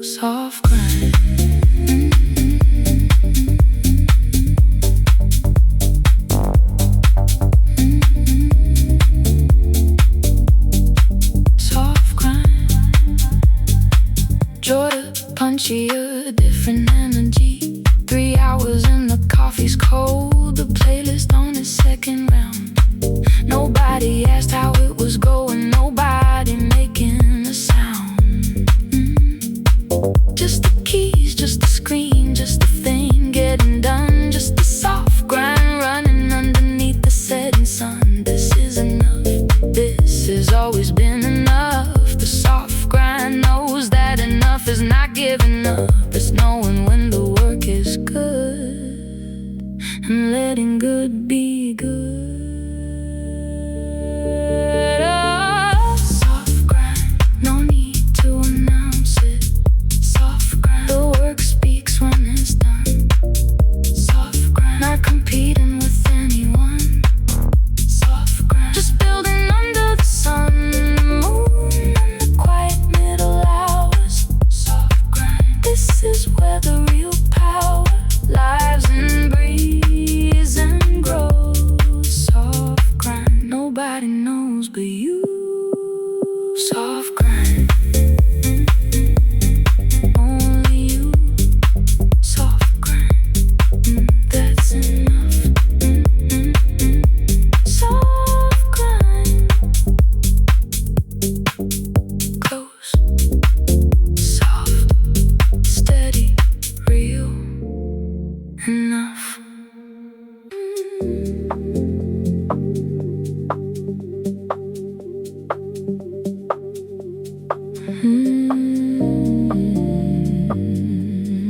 Soft grind. Soft grind. Jordan, punchy, a different energy. 3 hours and the coffee's cold. The playlist on its second round. Nobody asked how it was going. Nobody making a sound. Just the keys, just the screen, just the thing getting done. Just the soft grind running underneath the setting sun. This is enough, this has always been enough. The soft grind knows that enough is not giving up. It's knowing when the work is good and letting good be good. Nobody knows but you. Soft grind. Only you. Soft grind. That's enough. Soft grind. Close. Soft. Steady. Real. Enough.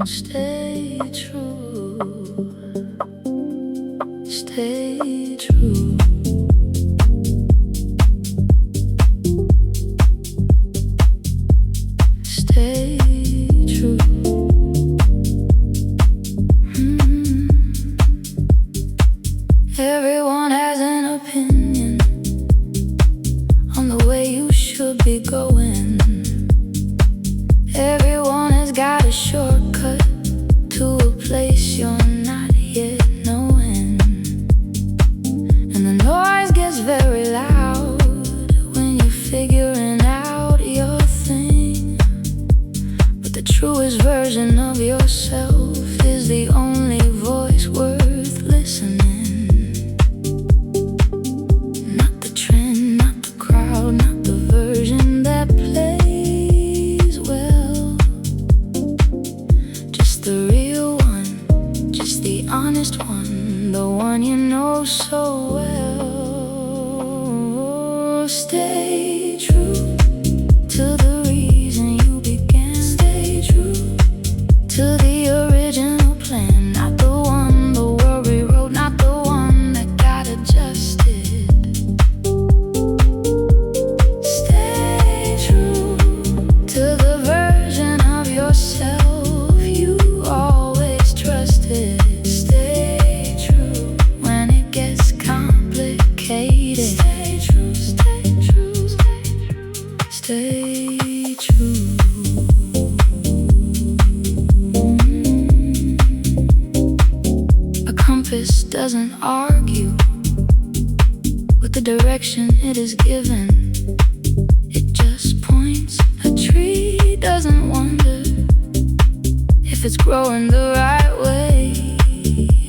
Stay true, stay true. Stay true. Everyone has an opinion on the way you should be going. Everyone has got a shortcut to a place you're not yet knowing. And the noise gets very loud when you're figuring out your thing. But the truest version of yourself is the only voice worth listening. Not the trend, not the crowd, not the version that true to the reason you began. Stay true to the original plan, not the one the world rewrote, not the one that got adjusted. Stay true to the version of yourself you always trusted. Stay true when it gets complicated. Stay true, stay true, stay true, stay true. A compass doesn't argue with the direction it is given. It just points. A tree doesn't wonder if it's growing the right way.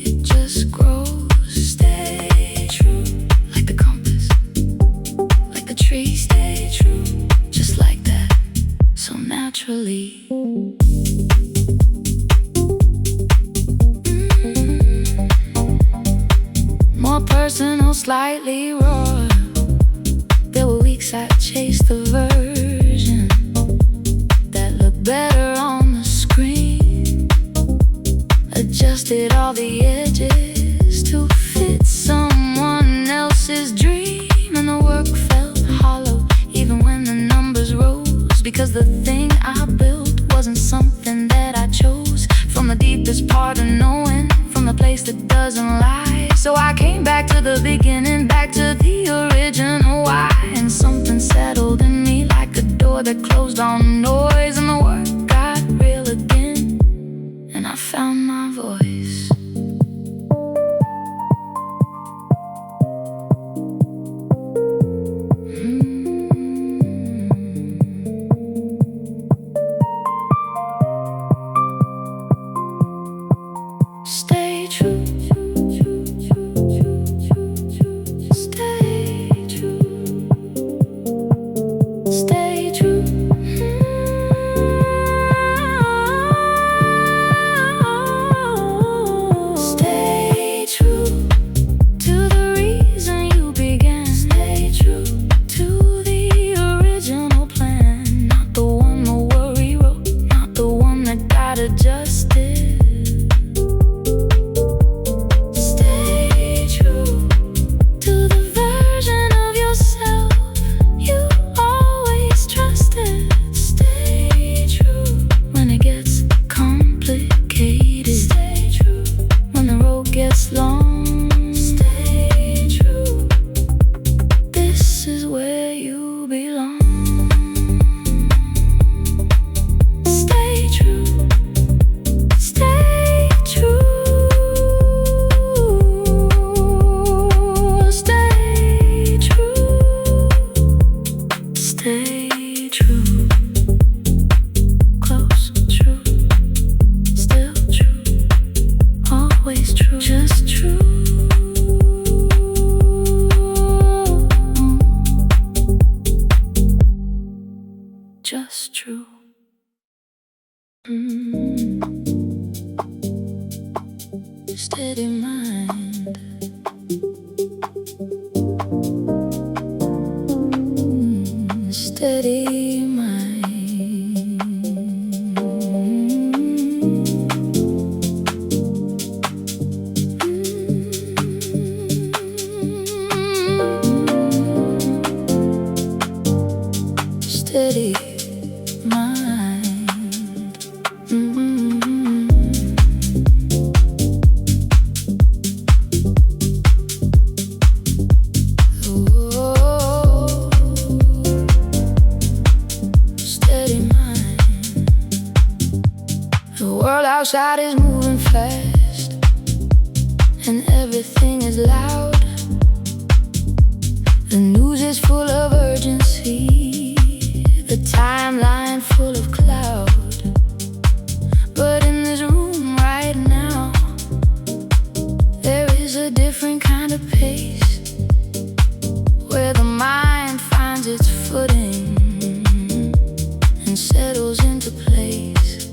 It just grows. Stay true, like the compass, like the tree. Stay true, just like that, so naturally. More personal, slightly raw. There were weeks I chased the version that looked better on the screen. Adjusted all the edges to fit someone else's dream, and the work felt hollow even when the numbers rose, because the thing I built wasn't something that I chose from the deepest part of knowing, from the place that doesn't lie. So I came back to the beginning, back to the original why, and something settled in me like a door that closed on noise, and the work got real again, and I found my voice. Stay true. Stay true. Stay true to the reason you began. Stay true to the original plan, not the one the worry wrote, not the one that got adjusted. Stay true to the version of yourself you always trusted. Stay true when it gets complicated. Stay true when the road gets long. Stay true, this is where you belong. Stay true, stay true, stay true, stay true. Close, true, still true, always true, just true. Just true. Steady mind. Steady mind. Steady mind. Oh, steady mind. The world outside is moving fast, and everything is loud. The news is full of urgency, the timeline full of cloud. But in this room right now, there is a different kind of pace, where the mind finds its footing and settles into place.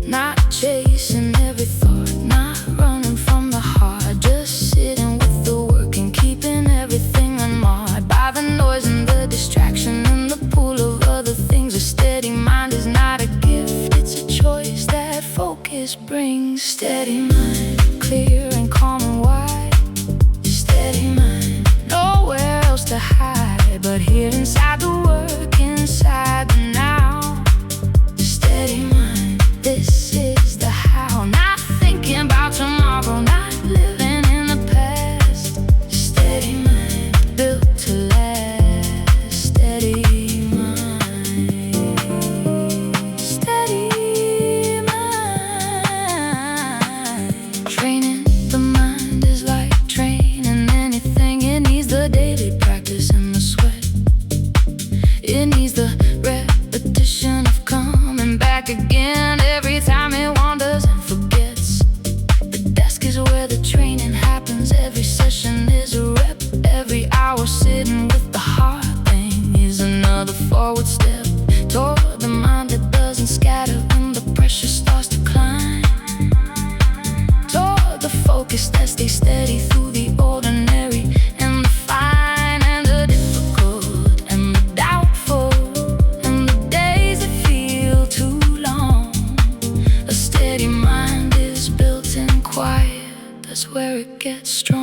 Not chasing every thought, not running from the heart, just sitting with the work and keeping everything unmarred by the noise and the distraction. is the repetition of coming back again. Every time it wanders and forgets. The desk is where the training happens. Every session is a rep. Every hour sitting with the hard thing is another forward step toward the mind that doesn't scatter when the pressure starts to climb. Toward the focus that stays steady through the ordinary and the fine and the difficult and the doubtful and the days that feel too long. A steady mind is built in quiet. That's where it gets strong.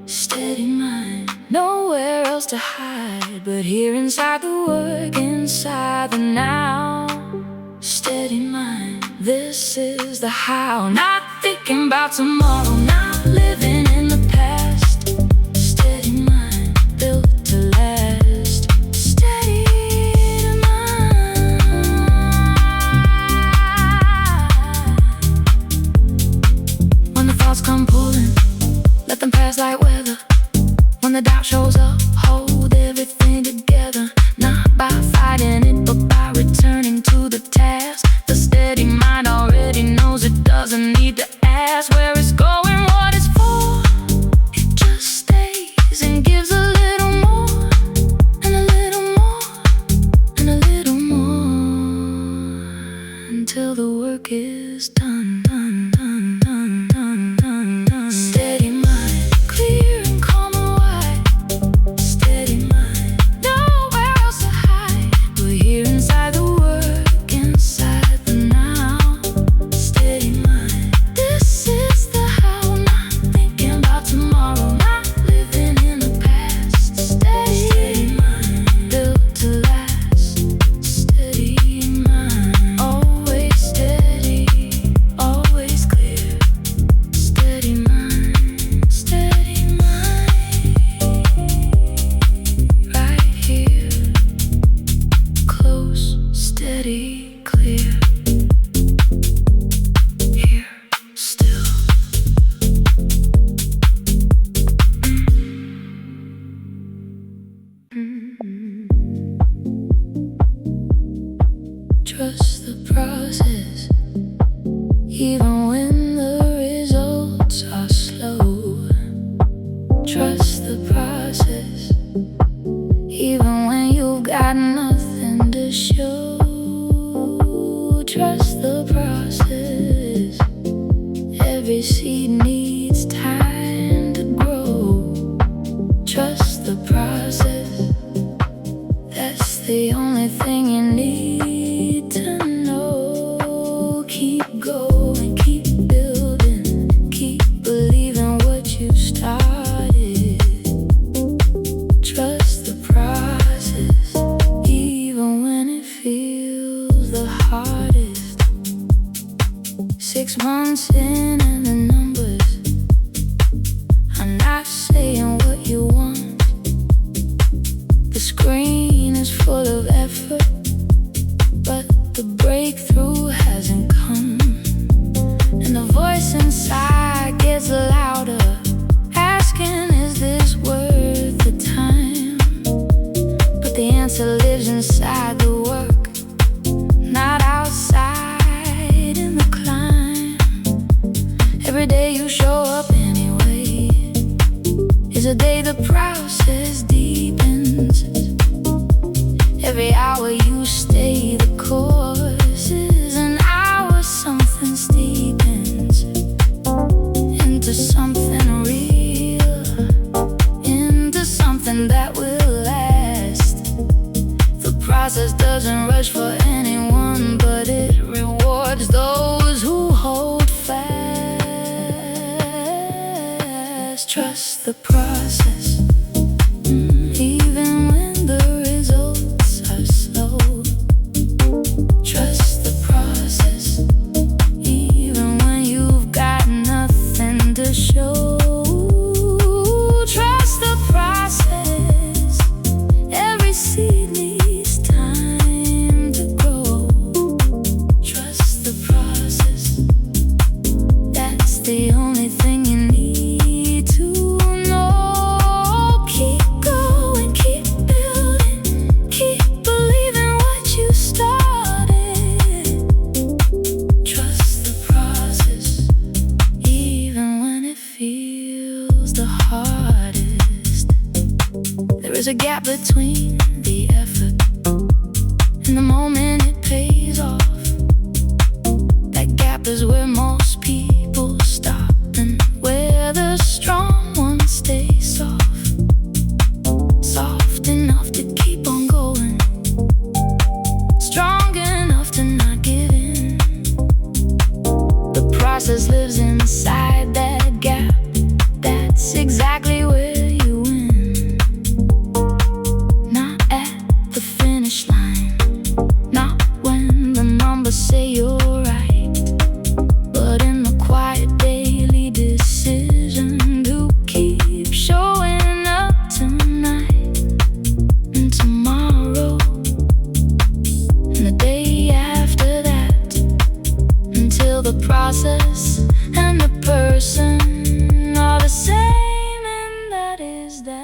Steady mind, nowhere else to hide but here inside the work, inside the now. Steady mind, this is the how. Not thinking about tomorrow, not living in the past. Steady mind, built to last. Steady mind. When the thoughts come pulling, let them pass like weather. When the doubt shows up, hold everything together. Not by fighting it, but by returning to the task. The steady mind already knows it doesn't need to ask where it's going, what it's for. It just stays and gives a little more, and a little more, and a little more, until the work is done, done, done, done, done, done, done. Steady mind, clear and calm and wide. Steady mind, nowhere else to hide but here inside the work, inside the now. Steady mind, this is the how. Not thinking about tomorrow, not living in the past. Steady mind, built to last. Steady mind, always steady, always clear. Steady mind, steady mind, right here, close, steady, clear. Here, still. Trust the process, even when the results are slow. Trust the process, even when you've got nothing to show. Trust the process, every seed needs time to grow. Trust the process, that's the only thing you need to know. Keep going, keep building, keep believing what you started. Trust the process, even when it feels the hardest. 6 months in and the numbers are not saying what you want. The screen is full of effort, but the breakthrough hasn't come. And the voice inside gets louder, asking, is this worth the time? But the answer lives inside the work, not outside in the climb. Every day you show up anyway is a day the process deepens. Every hour you stay the course is an hour something steepens into something real, into something that will last. The process doesn't rush for anyone, but it rewards those who hold fast. Trust the process, even when the results are slow. Trust the process, even when you've got nothing to show. Trust the process, every seed needs time to grow. Trust the process, that's the only thing you need to know. Keep going, keep building, keep believing what you started. Trust the process, even when it feels the hardest. There is a gap between the effort and the moment it pays off. That gap is where most people stop, and where the strong ones stay soft. Soft enough to keep on going, strong enough to not give in. The process lives inside that gap. That's exactly where you win. Not at the finish line, not when the numbers say you're right, but in the quiet daily decision to keep showing up tonight and tomorrow and the day after that, until the process and the person are the same, and that is that.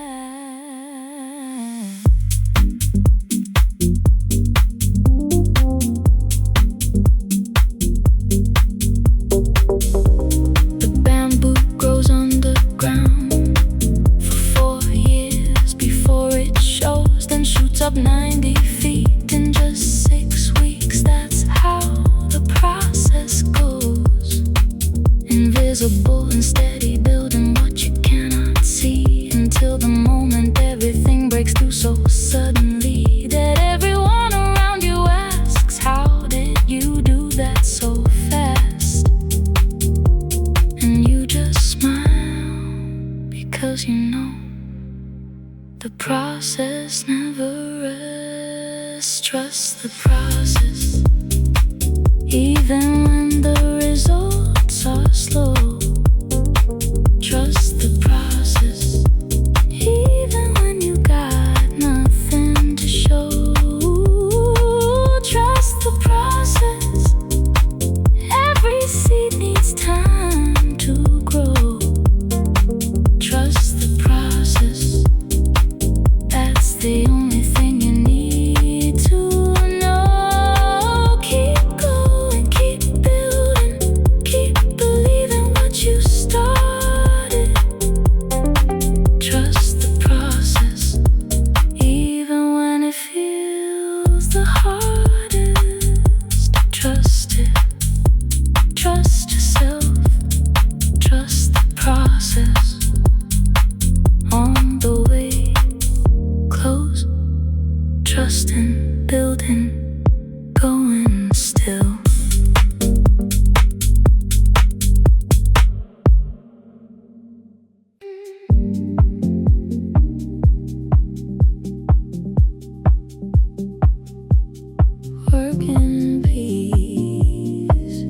The bamboo grows underground for 4 years before it shows, then shoots up 90 feet in just 6 weeks. That's how the process goes. Invisible and steady, building what you cannot see, until the moment everything breaks through so suddenly that everyone around you asks, how did you do that so fast? And you just smile, because you know the process never rests. Trust the process, even when the results are slow. Trust the process, even when you got nothing to show. Trust the process, every seed needs time to grow. Trust the process, that's the only thing you need to know. Keep going, keep building, keep believing what you started. Trust the process, even when it feels the hardest. Trust it, trust yourself, trust the process. On the way, close, trusting, building, going still. Work in peace.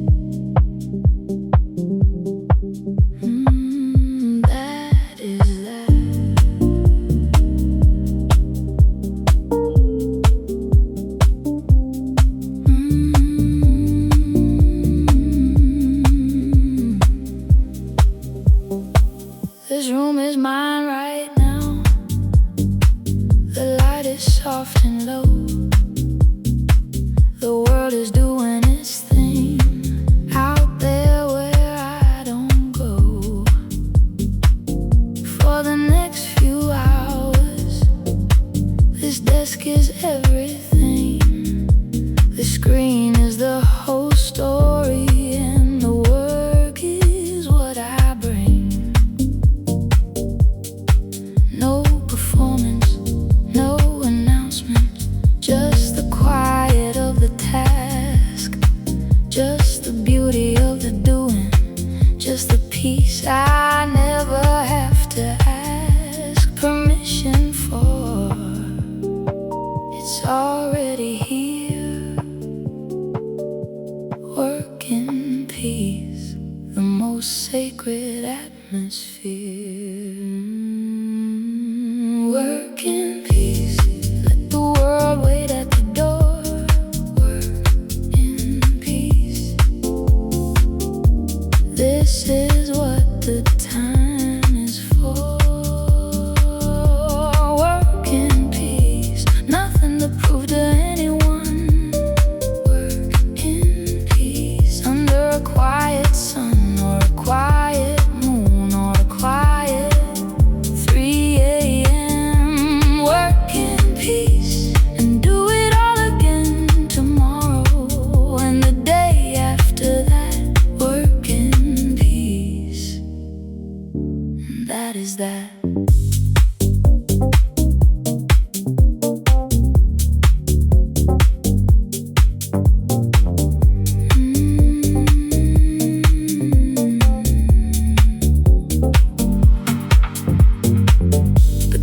That is that. This room is mine right now. The light is soft and low. The world is doing its thing out there where I don't go. For the next few hours, this desk is everything. The screen is the whole story, and the work is what I bring. No performance, no announcement, just the quiet of the task, just the beauty of the doing, just the peace I never have to sacred atmosphere. Work in peace, let the world wait at the door. Work in peace. This is what the time is for. Work in peace, nothing to prove to anyone. Work in peace, under a quiet sun or a quiet moon or a quiet 3 a.m. Work in peace and do it all again tomorrow and the day after that. Work in peace, and that is that.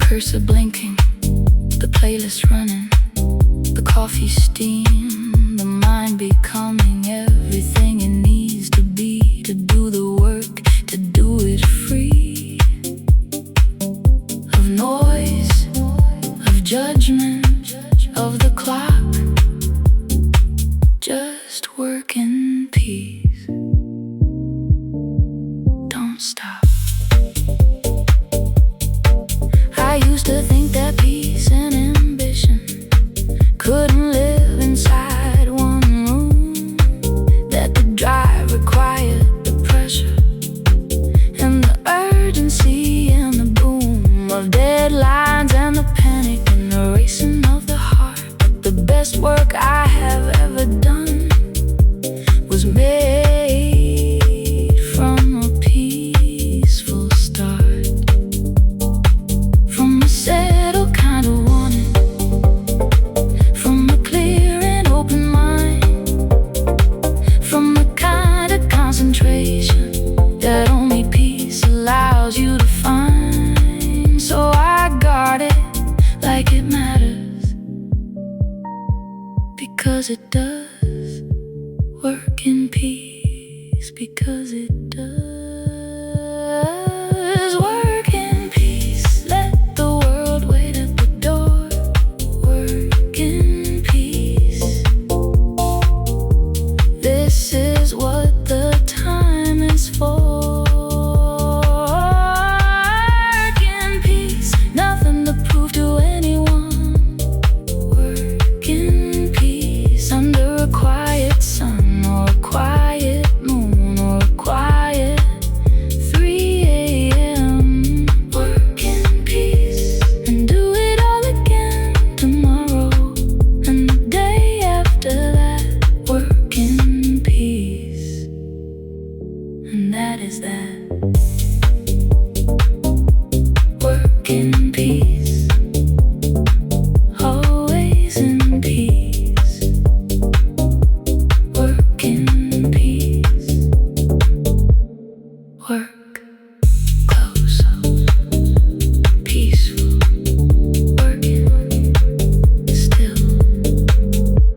Cursor blinking, the playlist running, the coffee steam, the mind becoming everything it needs to be, to do the work, to do it free of noise, of judgment, of the clock. Just work in peace. Don't stop. I used to think that peace and ambition couldn't live inside one room, that the drive required the pressure and the urgency and the boom of deadlines and the panic and the racing of the heart. But the best work I have ever done was made from a peaceful start. That only peace allows you to find. So I guard it like it matters, because it does. Work in peace, because it does. Work in peace, let the world wait at the door. Work in peace. This is what the time is for. Work in peace, nothing to prove to anyone. Work in peace, under a quiet sun or a quiet moon or a quiet 3 a.m. Work in peace and do it all again tomorrow and the day after that. Work in peace, and that is that. Work in peace, always in peace. Work in peace. Work close, peaceful. Working still,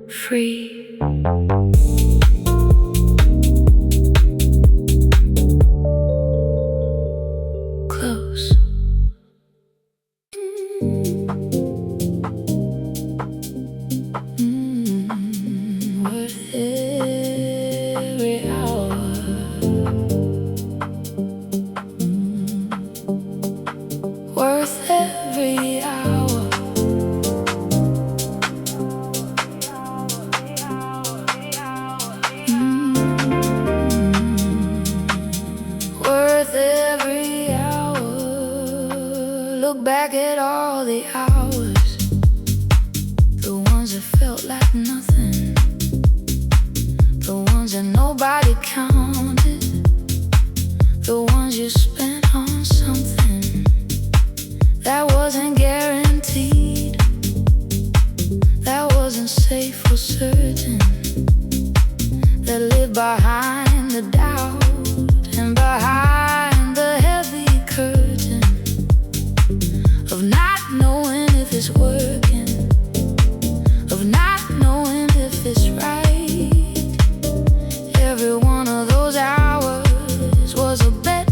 free. Close. Worth every hour. Worth every hour. Worth every hour. Look back at all the hours, the ones that felt like nothing, the ones that nobody counted, the ones you spent on something that wasn't guaranteed, that wasn't safe for certain, that lived behind the doubt and behind the heavy curtain of not knowing if it's working, of not knowing if it's right. Every one of those hours was a bet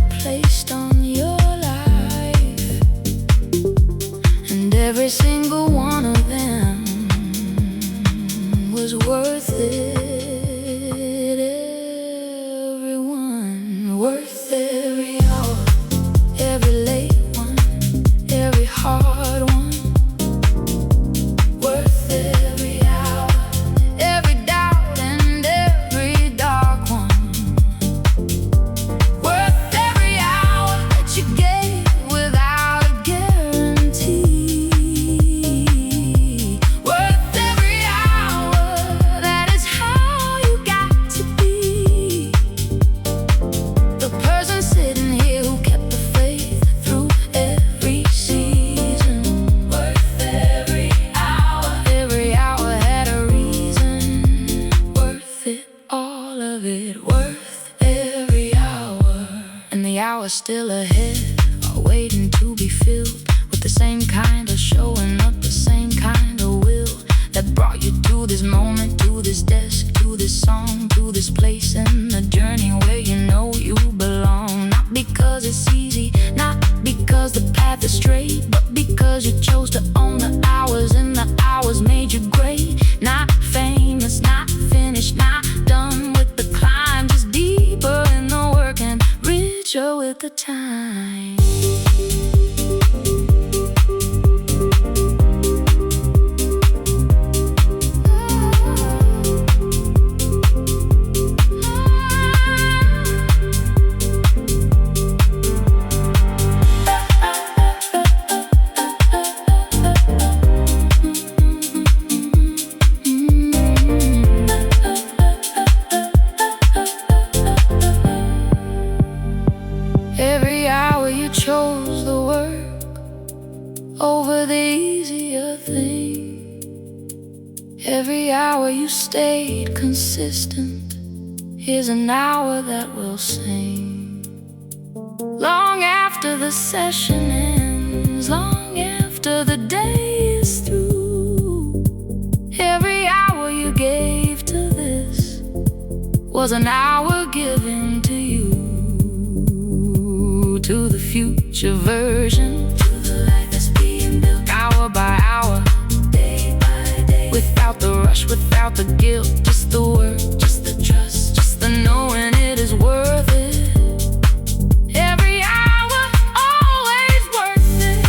hours still ahead are waiting to be filled with the same kind of showing up, the same kind of will that brought you to this moment, to this desk, to this song, to this place in the journey where you know you belong. Not because it's easy, not because the path is straight, but because you chose to own the hours, and the hours made you great. Not famous, not finished, not done with the climb, just deeper in the work and richer with the time. Every hour you chose the work over the easier thing. Every hour you stayed consistent. Here's an hour that will sing. Long after the session ends, long after the day is through, every hour you gave to this was an hour given to you. To the future version, to the life that's being built, hour by hour, day by day, without the rush, without the guilt, just the work, just the trust, just the knowing it is worth it. Every hour, always worth it.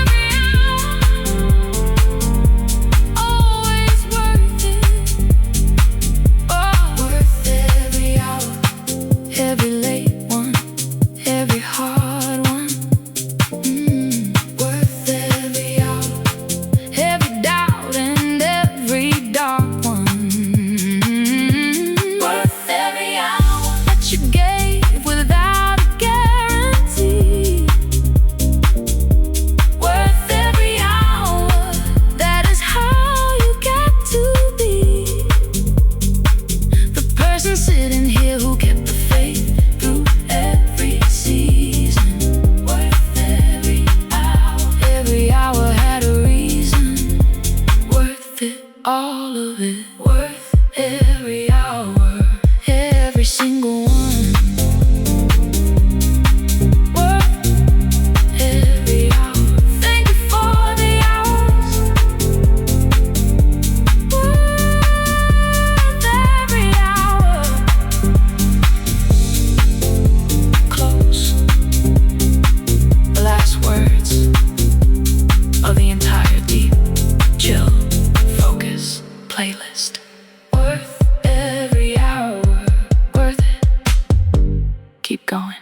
Every hour, always worth it. Every late one, every hard one, worth every hour, every doubt and every dark one, worth every hour that you gave without a guarantee, worth every hour. That is how you get to be the person sitting here who kept the faith through every season. Worth every hour. Every hour had a reason. Worth it, all of it. Worth every hour, every single one. Worth every hour. Thank you for the hours. Worth every hour. Close. The last words of the entire deep, chill, focus playlist. Worth every hour, worth it. Keep going.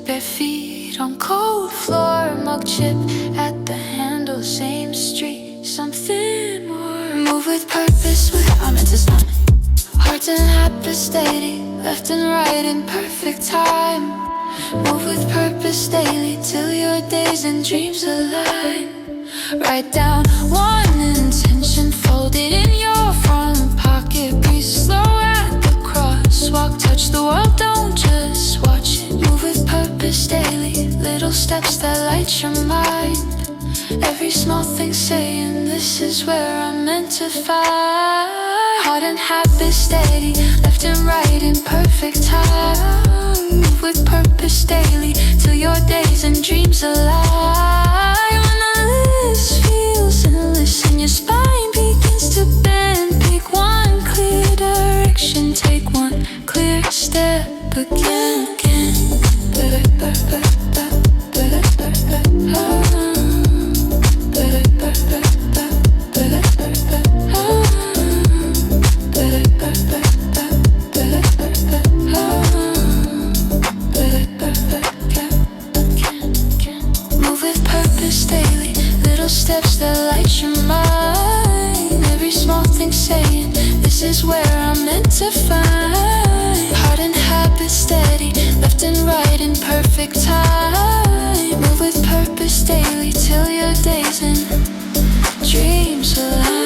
bare feet on cold floor, mug chip at the handle, same street, something more. Move with purpose, where I'm into something. Heart and happy, steady, left and right in perfect time. Move with purpose daily till your days and dreams align. Write down one intention, fold it in your front pocket. Breathe slow at the crosswalk, touch the world, don't just watch it. Move with purpose daily, little steps that light your mind. Every small thing saying this is where I'm meant to find. Heart and habit steady, left and right in perfect time. Move with purpose daily till your days and dreams align. When the list feels endless and your spine begins to bend, pick one clear direction, take one clear step again. Steps that light your mind. Every small thing saying this is where I'm meant to find. Heart and habit steady, left and right in perfect time. Move with purpose daily till your days and dreams align.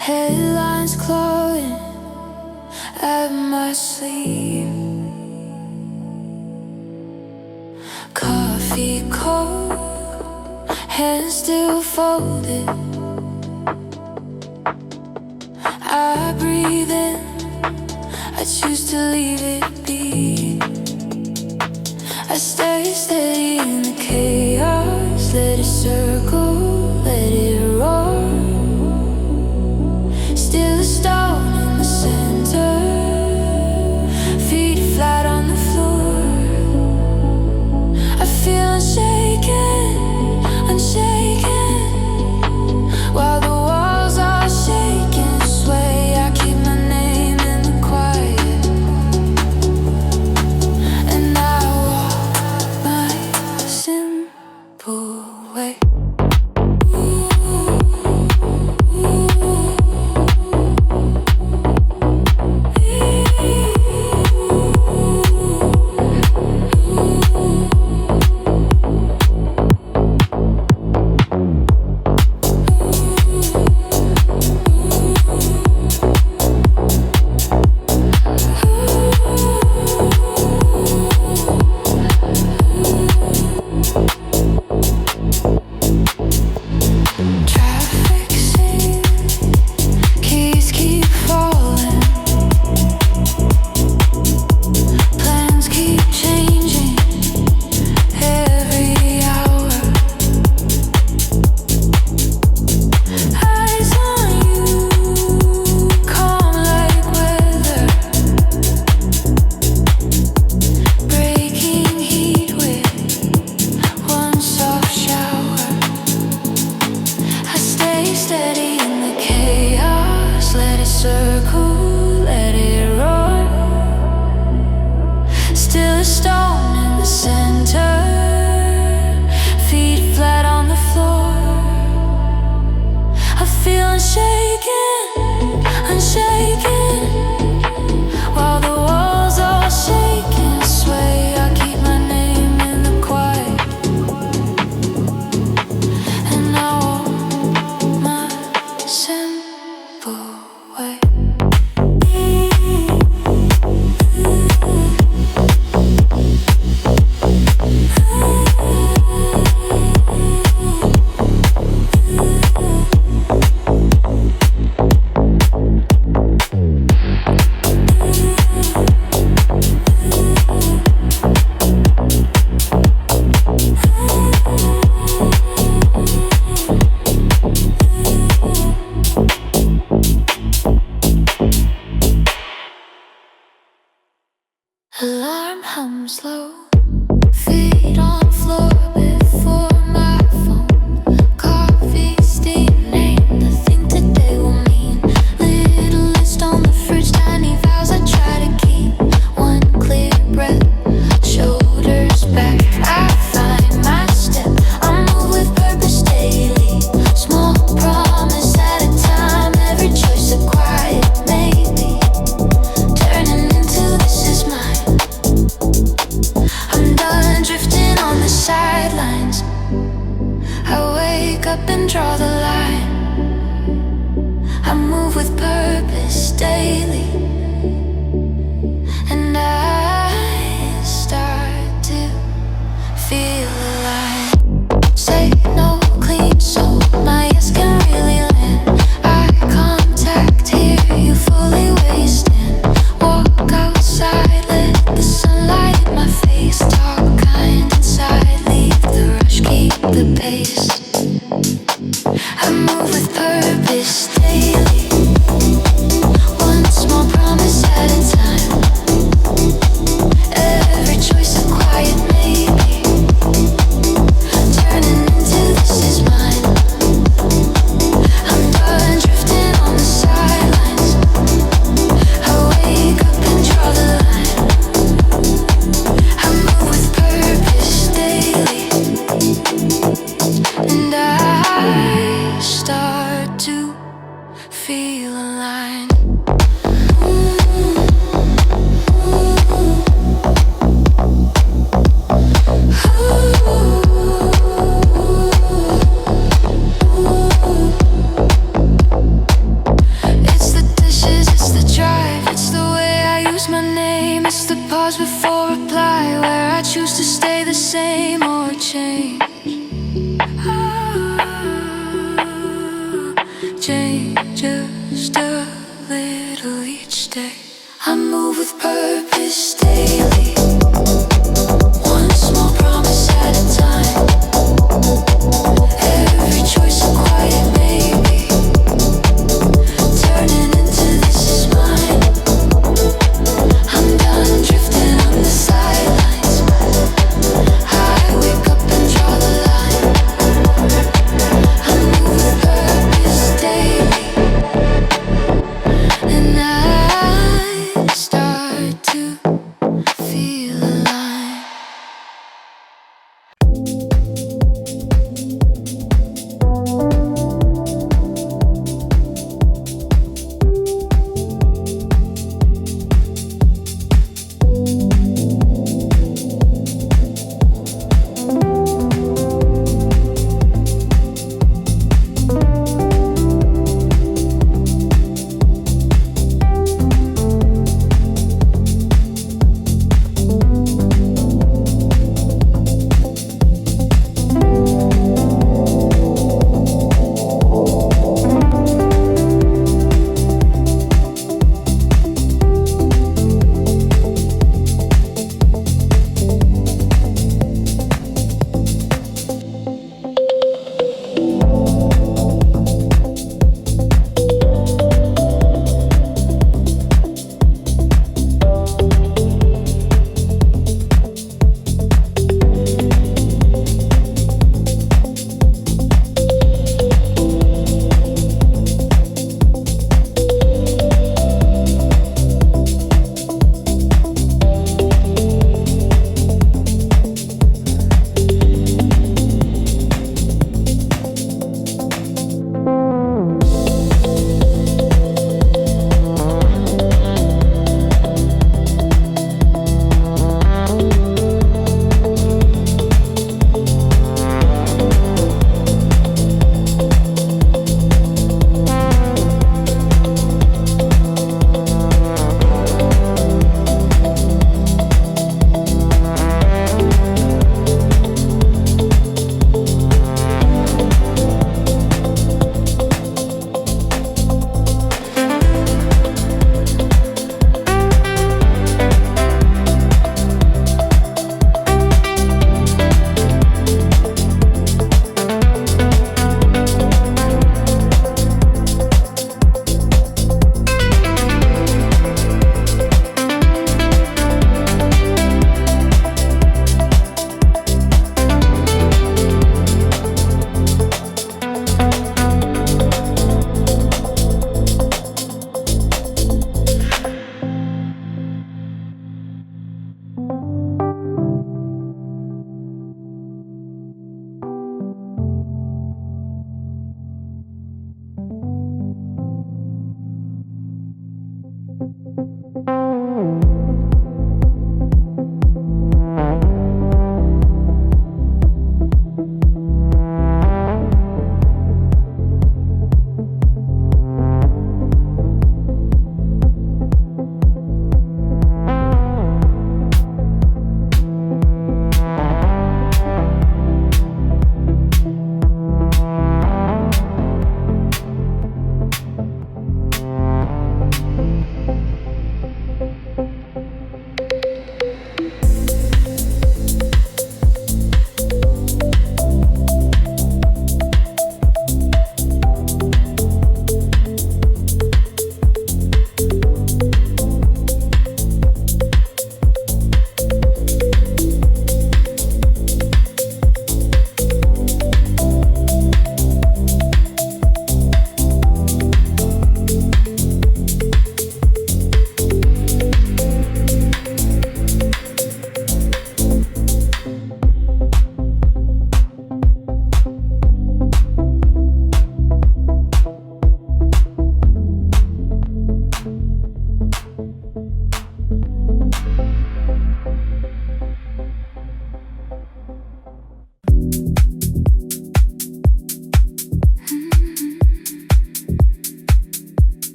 Headlines clawing at my sleeve. Coffee cold, hands still folded. I breathe in, I choose to leave it be. I stay steady in the chaos, let it circle, let it roar. Still a stone in the center, feet flat on the floor. I feel unshaken, unshaken, while the walls are shaking, sway. I keep my name in the quiet, and I walk my simple way. Traffic sing, keys keep falling, plans keep changing every hour. Eyes on you, calm like weather, breaking heat with one soft shower. I stay steady in the chaos, let it circle, let it roar. Still a stone in the center, feet flat on the floor. I feel unshaken, unshaken, while the walls are shaking, sway. I keep my name in the quiet, and I walk my simple way. Alarm hums low, feet on floor before my phone. Coffee steam, name the thing today will mean. Little list on the fridge, tiny vows I try to keep. One clear breath, shoulders back. I find my step, I move with purpose daily. Small promise at a time, every choice a quiet maybe. Turning into this is mine. I'm done drifting on the sidelines. I wake up and draw the line. I move with purpose daily, and I start to feel alive. Say no, clean soul, my yes can really land. Eye contact, hear you fully wasting. Walk outside, let the sunlight hit my face. Talk kind inside, leave the rush, keep the pace. I move with purpose daily, one small promise at a time. Every choice a quiet maybe, turning into this is mine. I'm done drifting on the sidelines. I wake up and draw the line. I move with purpose daily, and I start to feel change just a little each day. I move with purpose daily, one small promise at a time. Every choice a quiet maybe, turning into this is mine. I'm done drifting on the sidelines. I wake up and draw the line. I move with purpose daily, and I start to feel alive.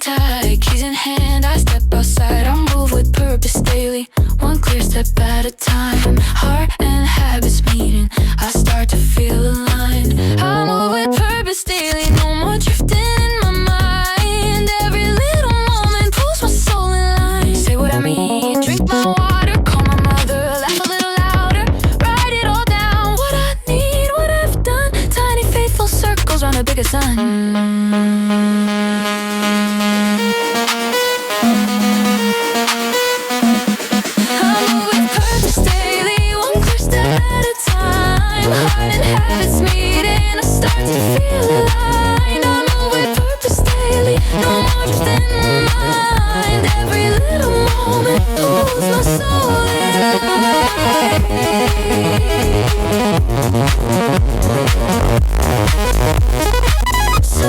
tight, keys in hand, I step outside. I move with purpose daily, one clear step at a time. Heart and habits meeting, I start to feel aligned. I move with purpose daily, no more drifting in my mind. Every little moment pulls my soul in line. Say what I mean, drink my water, call my mother, laugh a little louder, write it all down. What I need, what I've done, tiny faithful circles round a bigger sun. Heart and habits meeting, I start to feel aligned. I move with purpose daily, no more just in my mind. Every little moment pulls my soul in. So